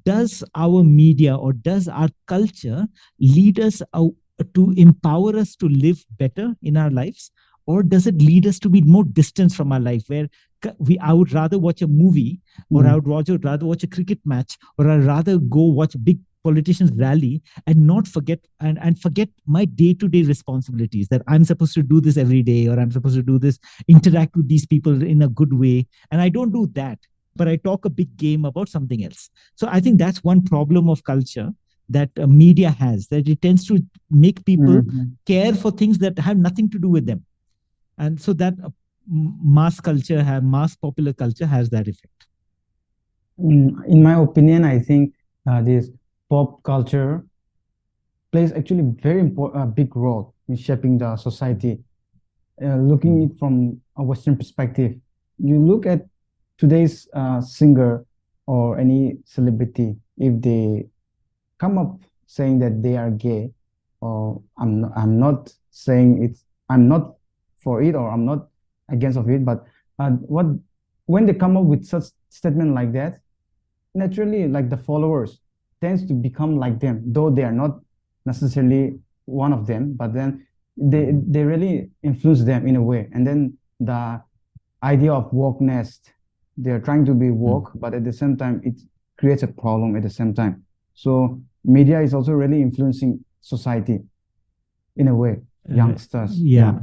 does our media or does our culture lead us to empower us to live better in our lives? Or does it lead us to be more distant from our life, where I would rather watch a movie, or I would rather watch a cricket match, or I'd rather go watch big politicians rally and not forget and forget my day-to-day responsibilities, that I'm supposed to do this every day, or I'm supposed to do this, interact with these people in a good way. And I don't do that, but I talk a big game about something else. So I think that's one problem of culture that media has, that it tends to make people care for things that have nothing to do with them. And so that mass popular culture has that effect. In my opinion, I think this pop culture plays actually very big role in shaping the society. Looking it from a Western perspective, you look at today's singer or any celebrity, if they come up saying that they are gay, or I'm not saying I'm not for it, or I'm not against of it, but when they come up with such statement like that, naturally, like the followers tends to become like them, though they are not necessarily one of them, but then they really influence them in a way. And then the idea of wokeness, they're trying to be woke, but at the same time, it creates a problem at the same time. So media is also really influencing society in a way, youngsters. Yeah.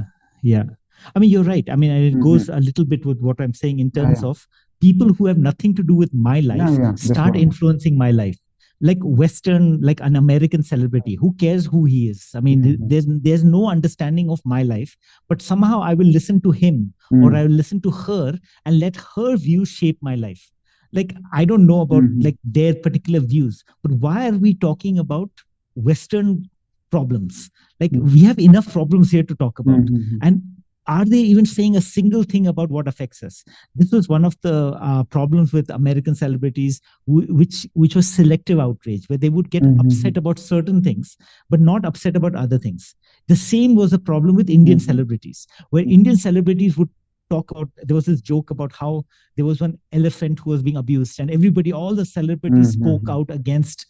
I mean, you're right. I mean, it goes a little bit with what I'm saying in terms of people who have nothing to do with my life start influencing my life. Like Western, like an American celebrity, who cares who he is? I mean, there's no understanding of my life, but somehow I will listen to him or I will listen to her and let her views shape my life. Like, I don't know about Mhm. like their particular views, but why are we talking about Western problems? Like, Mhm. we have enough problems here to talk about. Mhm. And are they even saying a single thing about what affects us? This was one of the problems with American celebrities, which was selective outrage, where they would get Mhm. upset about certain things, but not upset about other things. The same was a problem with Indian Mhm. celebrities, where Indian celebrities would talk about. There was this joke about how there was one elephant who was being abused, and everybody, all the celebrities, spoke Mhm. out against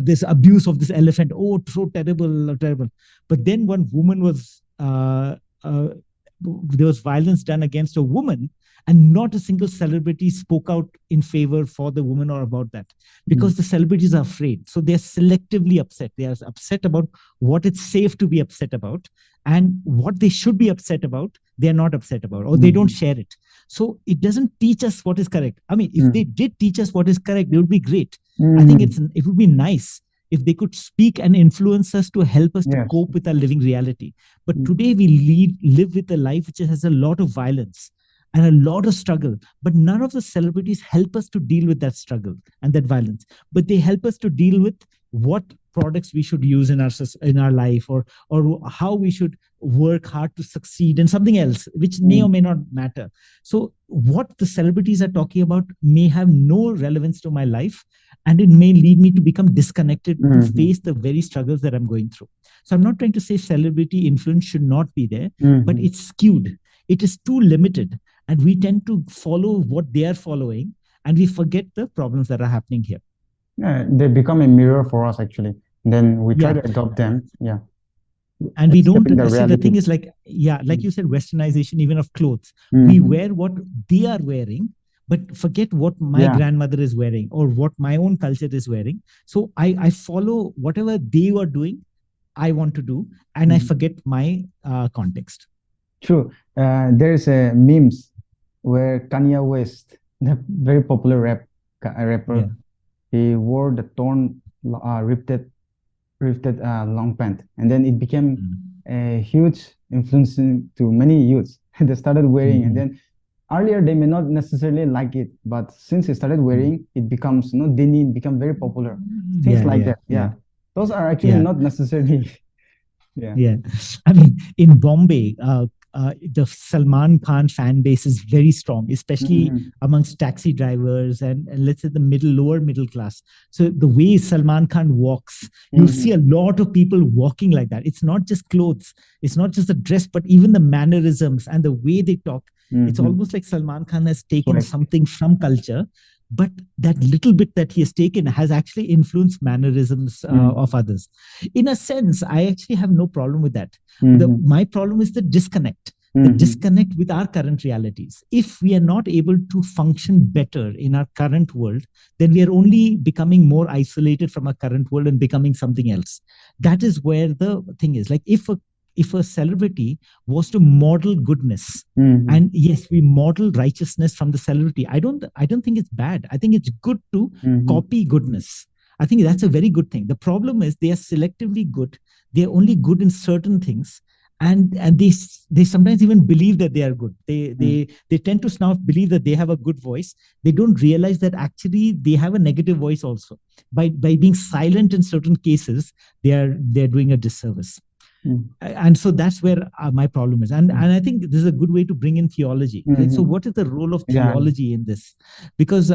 this abuse of this elephant. Oh, so terrible, terrible. But then one woman was uh, there was violence done against a woman, and not a single celebrity spoke out in favor for the woman or about that, Mhm. because the celebrities are afraid. So they're selectively upset. They are upset about what it's safe to be upset about, and what they should be upset about, they're not upset about, or they don't Mhm. share it. So it doesn't teach us what is correct. I mean, if they Mhm. did teach us what is correct, it would be great. I think Mhm. it would be nice if they could speak and influence us to help us to Yes. cope with our living reality. But Mhm. today we live with a life which has a lot of violence and a lot of struggle. But none of the celebrities help us to deal with that struggle and that violence. But they help us to deal with what products we should use in our life, or how we should work hard to succeed in something else, which may or Mhm. may not matter. So what the celebrities are talking about may have no relevance to my life, and it may lead me to become disconnected to Mhm. face the very struggles that I'm going through. So I'm not trying to say celebrity influence should not be there, but Mhm. it's skewed. It is too limited, and we tend to follow what they are following, and we forget the problems that are happening here. Yeah, they become a mirror for us actually. Then we try Yeah. to adopt them. Yeah, And we don't escaping the see, the reality. thing is, like, yeah, like Mhm. you said, westernization even of clothes. We Mhm. wear what they are wearing, but forget what my Yeah. grandmother is wearing or what my own culture is wearing. So I follow whatever they were doing, I want to do, and I Mhm. forget my context. True. There's a memes where Kanye West, the very popular Yeah. rapper, he wore the torn, ripped long pant, and then it became Mm. a huge influence to many youths. They started wearing, and Mm-hmm. then earlier they may not necessarily like it, but since he started Mm. wearing, it becomes dini, it become very popular. Things Yeah, like yeah, that. yeah, Yeah, those are actually yeah. not necessarily. Yeah. Yeah, I mean, in Bombay, the Salman Khan fan base is very strong, especially Mhm. amongst taxi drivers and let's say the lower middle class. So the way Salman Khan walks, you'll see Mhm. a lot of people walking like that. It's not just clothes, it's not just the dress, but even the mannerisms and the way they talk. It's Mhm. almost like Salman Khan has taken Swag. something from culture, but that little bit that he has taken has actually influenced mannerisms of Mhm. others. In a sense, I actually have no problem with that. Mhm. My problem is the Mhm. disconnect with our current realities. If we are not able to function better in our current world, then we are only becoming more isolated from our current world and becoming something else. That is where the thing is. Like, if a celebrity was to model goodness, Mhm. and yes, we model righteousness from the celebrity, I don't think it's bad. I think it's good to Mhm. copy goodness. I think that's a very good thing. The problem is they are selectively good. They're only good in certain things, and they sometimes even believe that they are good. Mhm. They tend to now believe that they have a good voice. They don't realize that actually they have a negative voice also. By being silent in certain cases, they're doing a disservice. Mhm. And so that's where my problem is. And Mhm. I think this is a good way to bring in theology. Like, so Mhm. what is the role of Yeah. theology in this? Because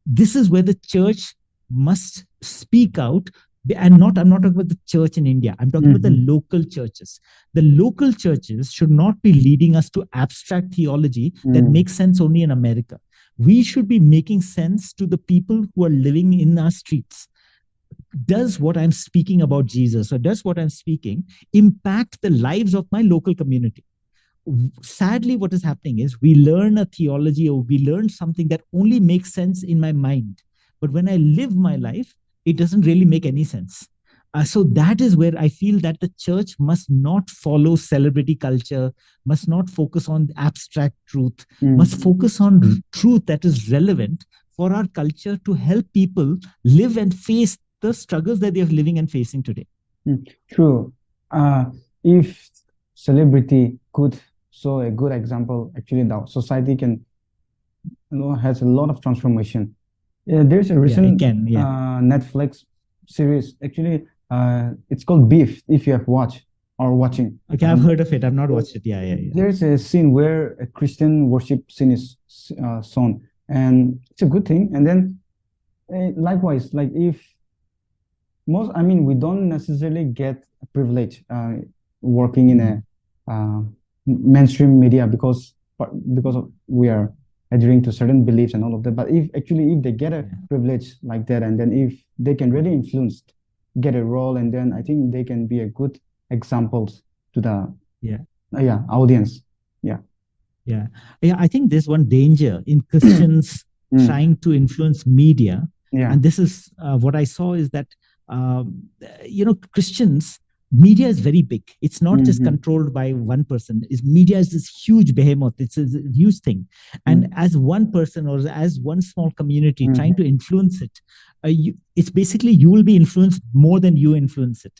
this is where the church must speak out. And not I'm not talking about the church in India, I'm talking about the Mhm. local churches. The local churches should not be leading us to abstract theology that Mhm. makes sense only in America. We should be making sense to the people who are living in our streets. Does what I'm speaking about Jesus, or does what I'm speaking impact the lives of my local community? Sadly, what is happening is we learn a theology, or we learn something that only makes sense in my mind. But when I live my life, it doesn't really make any sense. So that is where I feel that the church must not follow celebrity culture, must not focus on abstract truth, must Mhm. focus on truth that is relevant for our culture to help people live and face the struggles that they're living and facing today. True. Uh, if celebrity could show a good example, actually, the society can has a lot of transformation. There's a Yeah, it recent can. Yeah. Netflix series. Actually, it's called Beef. If you have watched or watching, Okay, I've heard of it. I've not watched it. Yeah, yeah, yeah. there's a scene where a Christian worship scene is shown, and it's a good thing. And then likewise, like if I mean, we don't necessarily get a privilege working in a mainstream media because we are adhering to certain beliefs and all of that. But if they get a privilege like that, and then if they can really influence, get a role, and then I think they can be a good examples to the audience. Yeah. Yeah. Yeah. I think there's one danger in Christians trying to influence media. Yeah. And this is what I saw is that, Christians, media is very big. It's not just controlled by one person. Media is this huge behemoth. It's a huge thing. And as one person or as one small community trying to influence it, it's basically you will be influenced more than you influence it.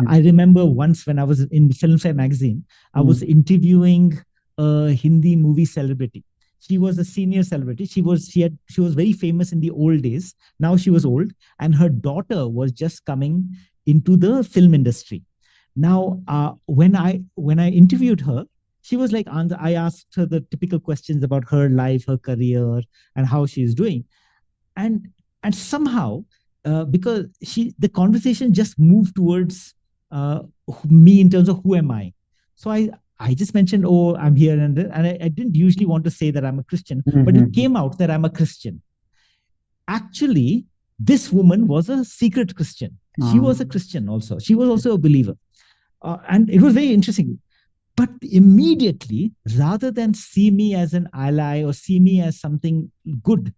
I remember once when I was in Filmfare magazine, I was interviewing a Hindi movie celebrity. She was a senior celebrity. She was very famous in the old days. Now she was old, and her daughter was just coming into the film industry. Now, when I interviewed her, she was like, I asked her the typical questions about her life, her career, and how she's doing, and somehow, because the conversation just moved towards me in terms of who am I. So I just mentioned, oh, I'm here, and I didn't usually want to say that I'm a Christian, but it came out that I'm a Christian. Actually, this woman was a secret Christian. She was a Christian also. She was also a believer. And it was very interesting. But immediately, rather than see me as an ally or see me as something good,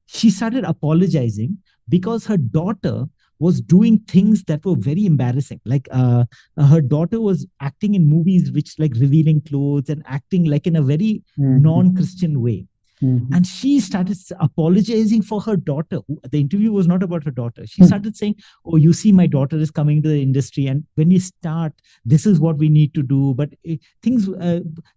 she started apologizing because her daughter was doing things that were very embarrassing. Like her daughter was acting in movies which like revealing clothes and acting like in a very non-Christian way. And she started apologizing for her daughter. The interview was not about her daughter. She started saying, oh, you see, my daughter is coming to the industry. And when you start, this is what we need to do. But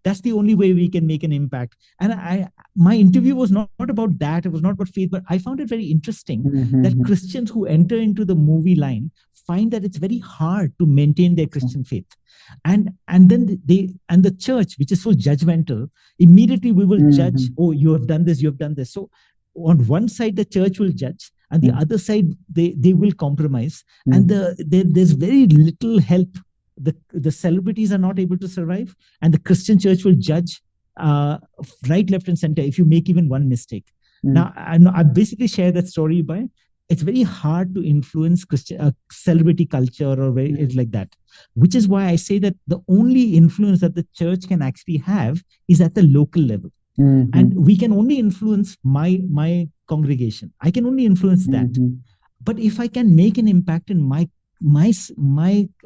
that's the only way we can make an impact. And my interview was not about that. It was not about faith. But I found it very interesting that Christians who enter into the movie line find that it's very hard to maintain their Christian faith. And then the church, which is so judgmental, immediately we will judge, oh, you have done this, you have done this. So on one side the church will judge, and the other side they will compromise, and there's very little help. The celebrities are not able to survive, and the Christian church will judge right, left, and center if you make even one mistake. Now I basically share that story by it's very hard to influence Christian celebrity culture or it's like that, which is why I say that the only influence that the church can actually have is at the local level. And we can only influence my congregation. I can only influence that. But if I can make an impact in my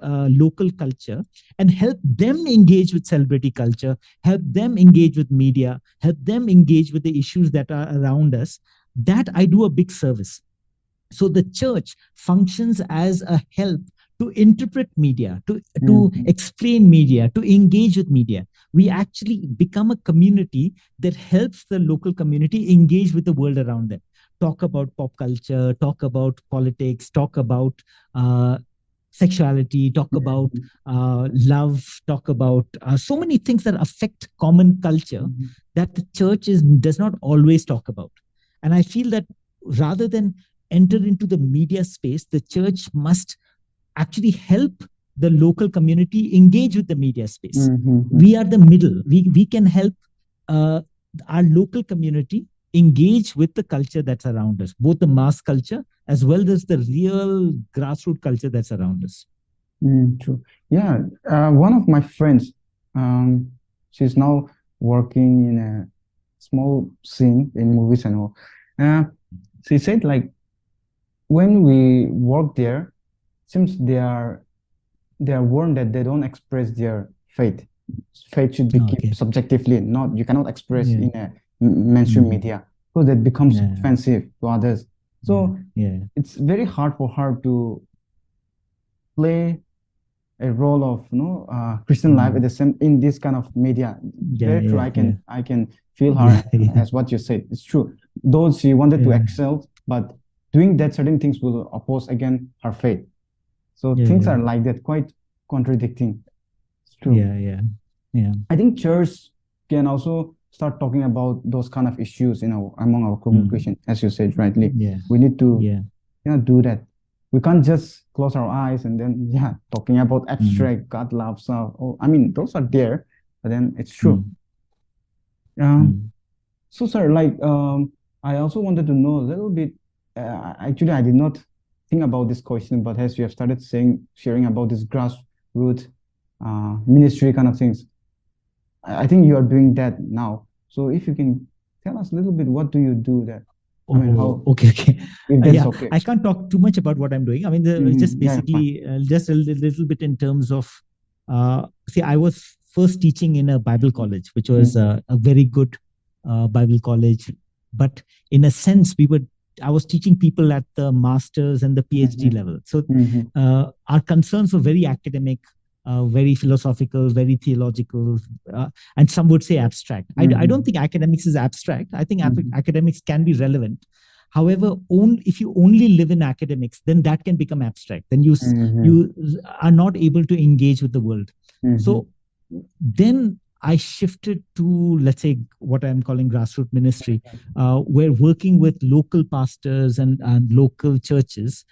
local culture and help them engage with celebrity culture, help them engage with media, help them engage with the issues that are around us, that I do a big service. So the church functions as a help to interpret media, to explain media, to engage with media. We actually become a community that helps the local community engage with the world around them. Talk about pop culture, talk about politics, talk about sexuality, talk about love, talk about so many things that affect common culture that the church does not always talk about. And I feel that rather than enter into the media space, the church must actually help the local community engage with the media space. We are the middle. We can help our local community engage with the culture that's around us, both the mass culture as well as the real grassroots culture that's around us. True. Yeah. One of my friends, she's now working in a small scene in movies and all. She said like, when we work there, seems they are warned that they don't express their faith. Faith should be kept subjectively, not you cannot express in a mainstream media, because that becomes offensive to others. So it's very hard for her to play a role of Christian life at the same in this kind of media. Yeah, Very true. yeah, yeah, I can feel her yeah, yeah, as what you said. It's true. Though she wanted to yeah, excel, but doing that certain things will oppose again her faith. So yeah, things yeah, are like that, quite contradicting. It's true. yeah, yeah, yeah. I think church can also start talking about those kind of issues, among our Mm. congregation, as you said rightly. Yeah, We need to, yeah. do that. We can't just close our eyes and then, talking about Mm. abstract God loves us. Oh, I mean, those are there, but then it's true. Mm. Um, Mm. so, sir, like, I also wanted to know a little bit. Actually, I did not think about this question, but as you have started sharing about this grassroots ministry kind of things, I think you are doing that now. So if you can tell us a little bit, what do you do there? I mean, Oh, how, okay, okay. if that is Yeah, okay. I can't talk too much about what I'm doing. I mean, it's just Yeah, fine. basically just a little bit in terms of, see, I was first teaching in a Bible college, which was Mhm, a very good Bible college. But in a sense, I was teaching people at the master's and the PhD mhm, level. So mhm, our concerns were very academic, very philosophical, very theological, and some would say abstract. I don't mhm, think academics is abstract. I think mhm, academics can be relevant. However, if you only live in academics, then that can become abstract. Then mhm, you are not able to engage with the world. mhm, So then I shifted to, let's say, what I'm calling grassroots ministry, where working with local pastors and local churches,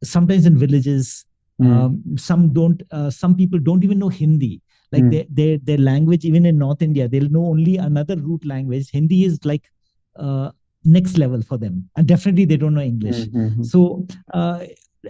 sometimes in villages. mhm, Some people don't even know Hindi. Like mhm, their language, even in North India, they'll know only another root language. Hindi is like uh, next level for them, and definitely they don't know English. mhm, So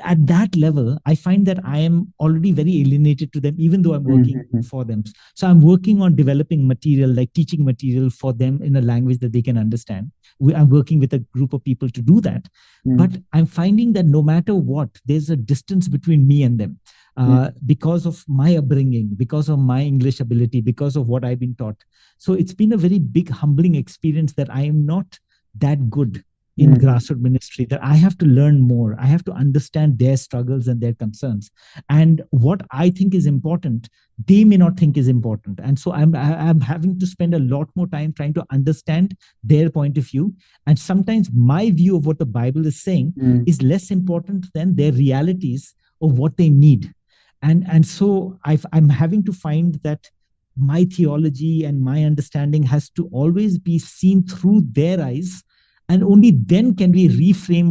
at that level, I find that I am already very alienated to them, even though I'm working mhm, for them. So I'm working on developing material, like teaching material for them in a language that they can understand. I'm working with a group of people to do that. But mhm, I'm finding that no matter what, there's a distance between me and them. mhm, Because of my upbringing, because of my English ability, because of what I've been taught. So it's been a very big, humbling experience that I am not that good in mhm, grassroots ministry, that I have to learn more. I have to understand their struggles and their concerns. And what I think is important, they may not think is important. And so I'm having to spend a lot more time trying to understand their point of view. And sometimes my view of what the Bible is saying mhm, is less important than their realities of what they need. And so I'm having to find that my theology and my understanding has to always be seen through their eyes, and only then can we reframe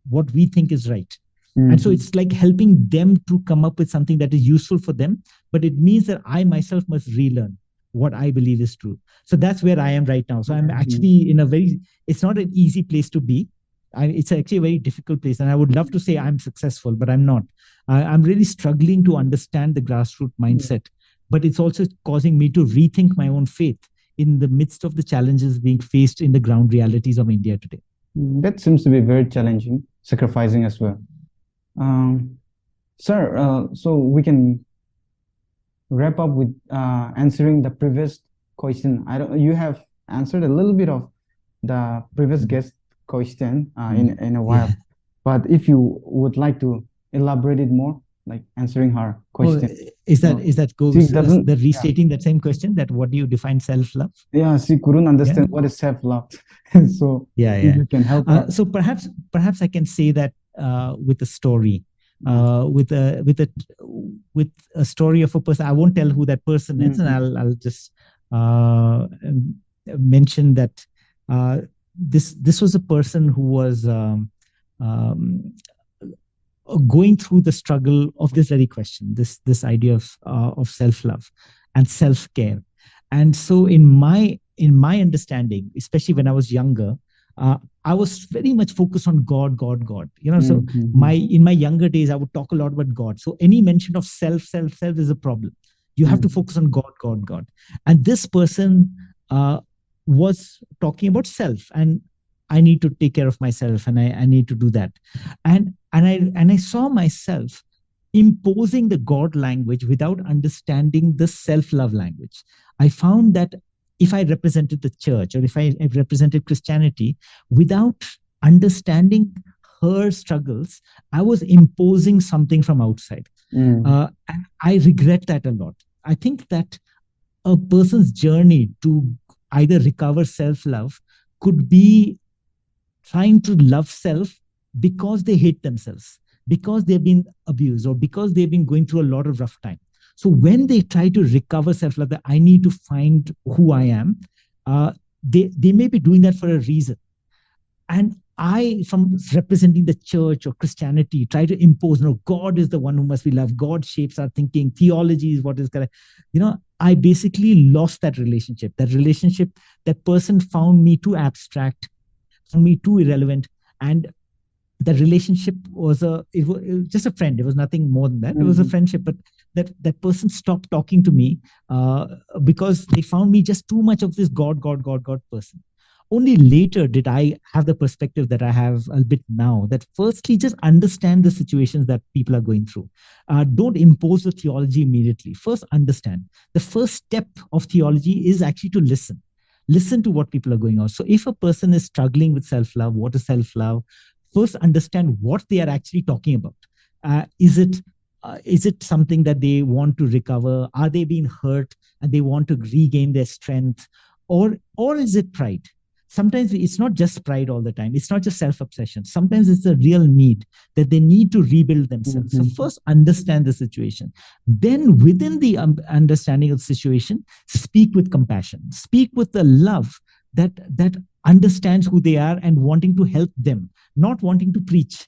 what we think is right. And so mhm, it's like helping them to come up with something that is useful for them, but it means that I myself must relearn what I believe is true. So that's where I am right now. So I'm mhm, actually in a very, it's not an easy place to be. It's actually a very difficult place, and I would love to say I'm successful, but I'm not. I'm really struggling to understand the grassroots mhm. mindset, but it's also causing me to rethink my own faith in the midst of the challenges being faced in the ground realities of India today. That seems to be very challenging, sacrificing as well. Um, Sir, so we can wrap up with answering the previous question. I don't. You have answered a little bit of the previous Mm. guest question Mm. in a Yeah. while, but if you would like to elaborate it more, like answering her Oh, question, is that she goes doesn't. the Yeah, restating that same question, that what do you define self love? yeah, she couldn't Yeah. understand what is self-love. So Yeah, if yeah. you can help her. So perhaps I can say that with a story, Yeah. with a story of a person. I won't tell who that person is, and Mhm, I'll just uh, mention that this was a person who was um, going through the struggle of this very question, this idea of self love and self care. And so in my understanding, especially when I was younger, I was very much focused on God, God, God. So my mhm, in my younger days, I would talk a lot about God. So any mention of self, self, self is a problem. You have to mhm, focus on God, God, God. And this person was talking about self, and I need to take care of myself, and I need to do that. And I saw myself imposing the God language without understanding the self-love language. I found that if I represented the church, or if I represented Christianity without understanding her struggles, I was imposing something from outside. And I regret that a lot. I think that a person's journey to either recover self-love could be trying to love self because they hate themselves, because they've been abused, or because they've been going through a lot of rough time. So when they try to recover self-love, that I need to find who I am, uh, they may be doing that for a reason. And I, from representing the church or Christianity, try to impose, no, God is the one who must be loved. God shapes our thinking. Theology is what is correct. I basically lost that relationship. That person found me too abstract, found me too irrelevant. And the relationship it was just a friend. It was nothing more than that. It was a friendship, but that person stopped talking to me because they found me just too much of this God person. Only later did I have the perspective that I have a bit now, that firstly, just understand the situations that people are going through. Don't impose the theology immediately. First, understand. The first step of theology is actually to listen. Listen to what people are going on. So if a person is struggling with self-love, what is self-love? First, understand what they are actually talking about. Is it something that they want to recover? Are they being hurt and they want to regain their strength? Or is it pride? Sometimes it's not just pride all the time. It's not just self-obsession. Sometimes it's a real need that they need to rebuild themselves. So first, understand the situation. Then within the understanding of the situation, speak with compassion. Speak with the love that understands who they are and wanting to help them, not wanting to preach.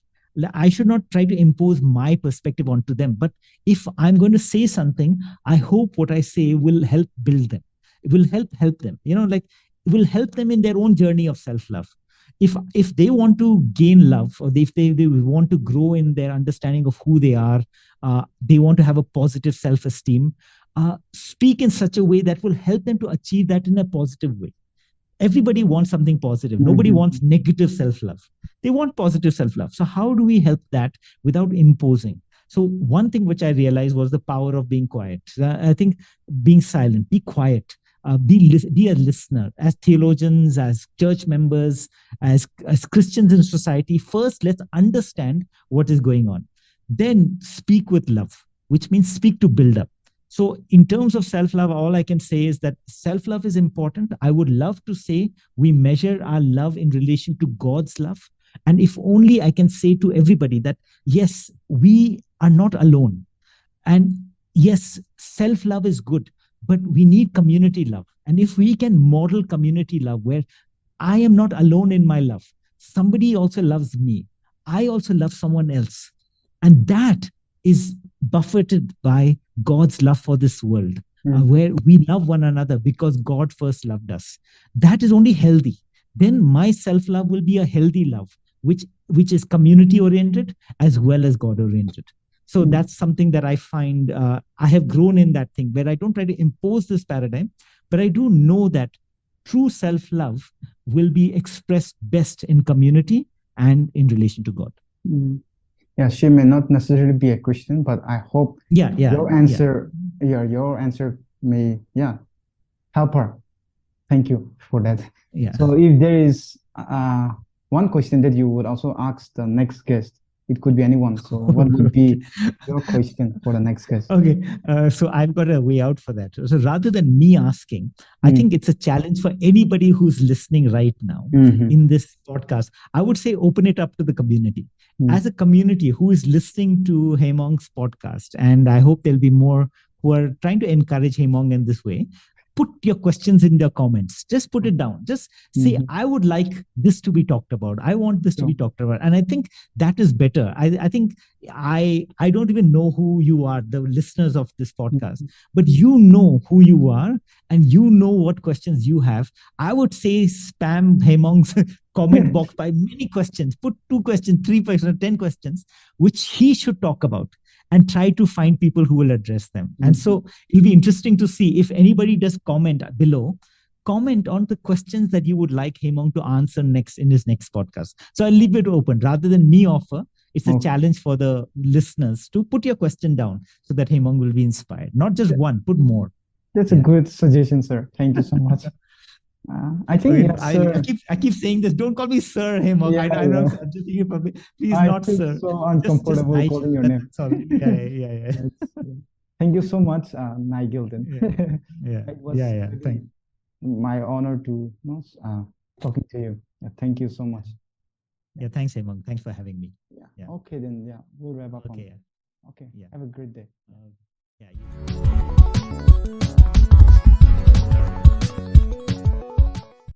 I should not try to impose my perspective onto them. But if I'm going to say something, I hope what I say will help build them. It will help them. Like, will help them in their own journey of self-love. If they want to gain love, or if they want to grow in their understanding of who they are, they want to have a positive self-esteem, speak in such a way that will help them to achieve that in a positive way. Everybody wants something positive. Nobody wants negative self-love. They want positive self-love. So how do we help that without imposing? So one thing which I realized was the power of being quiet. I think being silent, be quiet. Be a listener. As theologians, as church members, as Christians in society, first let's understand what is going on. Then speak with love, which means speak to build up. So in terms of self-love, all I can say is that self-love is important. I would love to say we measure our love in relation to God's love. And if only I can say to everybody that, yes, we are not alone. And yes, self-love is good, but we need community love. And if we can model community love where I am not alone in my love, somebody also loves me, I also love someone else. And that is buffeted by God's love for this world, where we love one another because God first loved us. That is only healthy. Then my self-love will be a healthy love, which is community oriented as well as God oriented. So that's something that I find I have grown in that thing, where I don't try to impose this paradigm, but I do know that true self-love will be expressed best in community and in relation to God. Yeah, she may not necessarily be a Christian, but I hope your answer may help her. Thank you for that. Yeah. So if there is one question that you would also ask the next guest, it could be anyone. So what would be your question for the next guest? Okay, so I've got a way out for that. So rather than me asking, I think it's a challenge for anybody who's listening right now in this podcast. I would say open it up to the community. As a community who is listening to Heigomzong's podcast, and I hope there'll be more who are trying to encourage Heigomzong in this way, put your questions in the comments. Just put it down. Just say, I would like this to be talked about. I want this to be talked about. And I think that is better. I think I don't even know who you are, the listeners of this podcast, but you know who you are and you know what questions you have. I would say spam Heigomzong's comment box by many questions. Put 2 questions, 3 questions, 10 questions, which he should talk about, and try to find people who will address them. And so it'll be interesting to see if anybody does comment below, comment on the questions that you would like Heigomzong to answer next in his next podcast. So I'll leave it open rather than me offer. It's a challenge for the listeners to put your question down so that Heigomzong will be inspired. Not just one, put more. That's a good suggestion, sir. Thank you so much. I think yes, sir. I keep saying this. Don't call me sir, Heimong. Yeah, I'm yeah. not. I'm just thinking public. Please, I not feel sir. so Just uncomfortable Nigel. calling your name. That's all. Yeah. Yes. Thank you so much, Nigel. Then it was Yeah. really my honor to talking to you. Yeah, thank you so much. Yeah, thanks, Heimong. Thanks for having me. Yeah. Okay, then. Yeah, we'll wrap up. Okay. Okay. Yeah. Have a great day. Yeah. You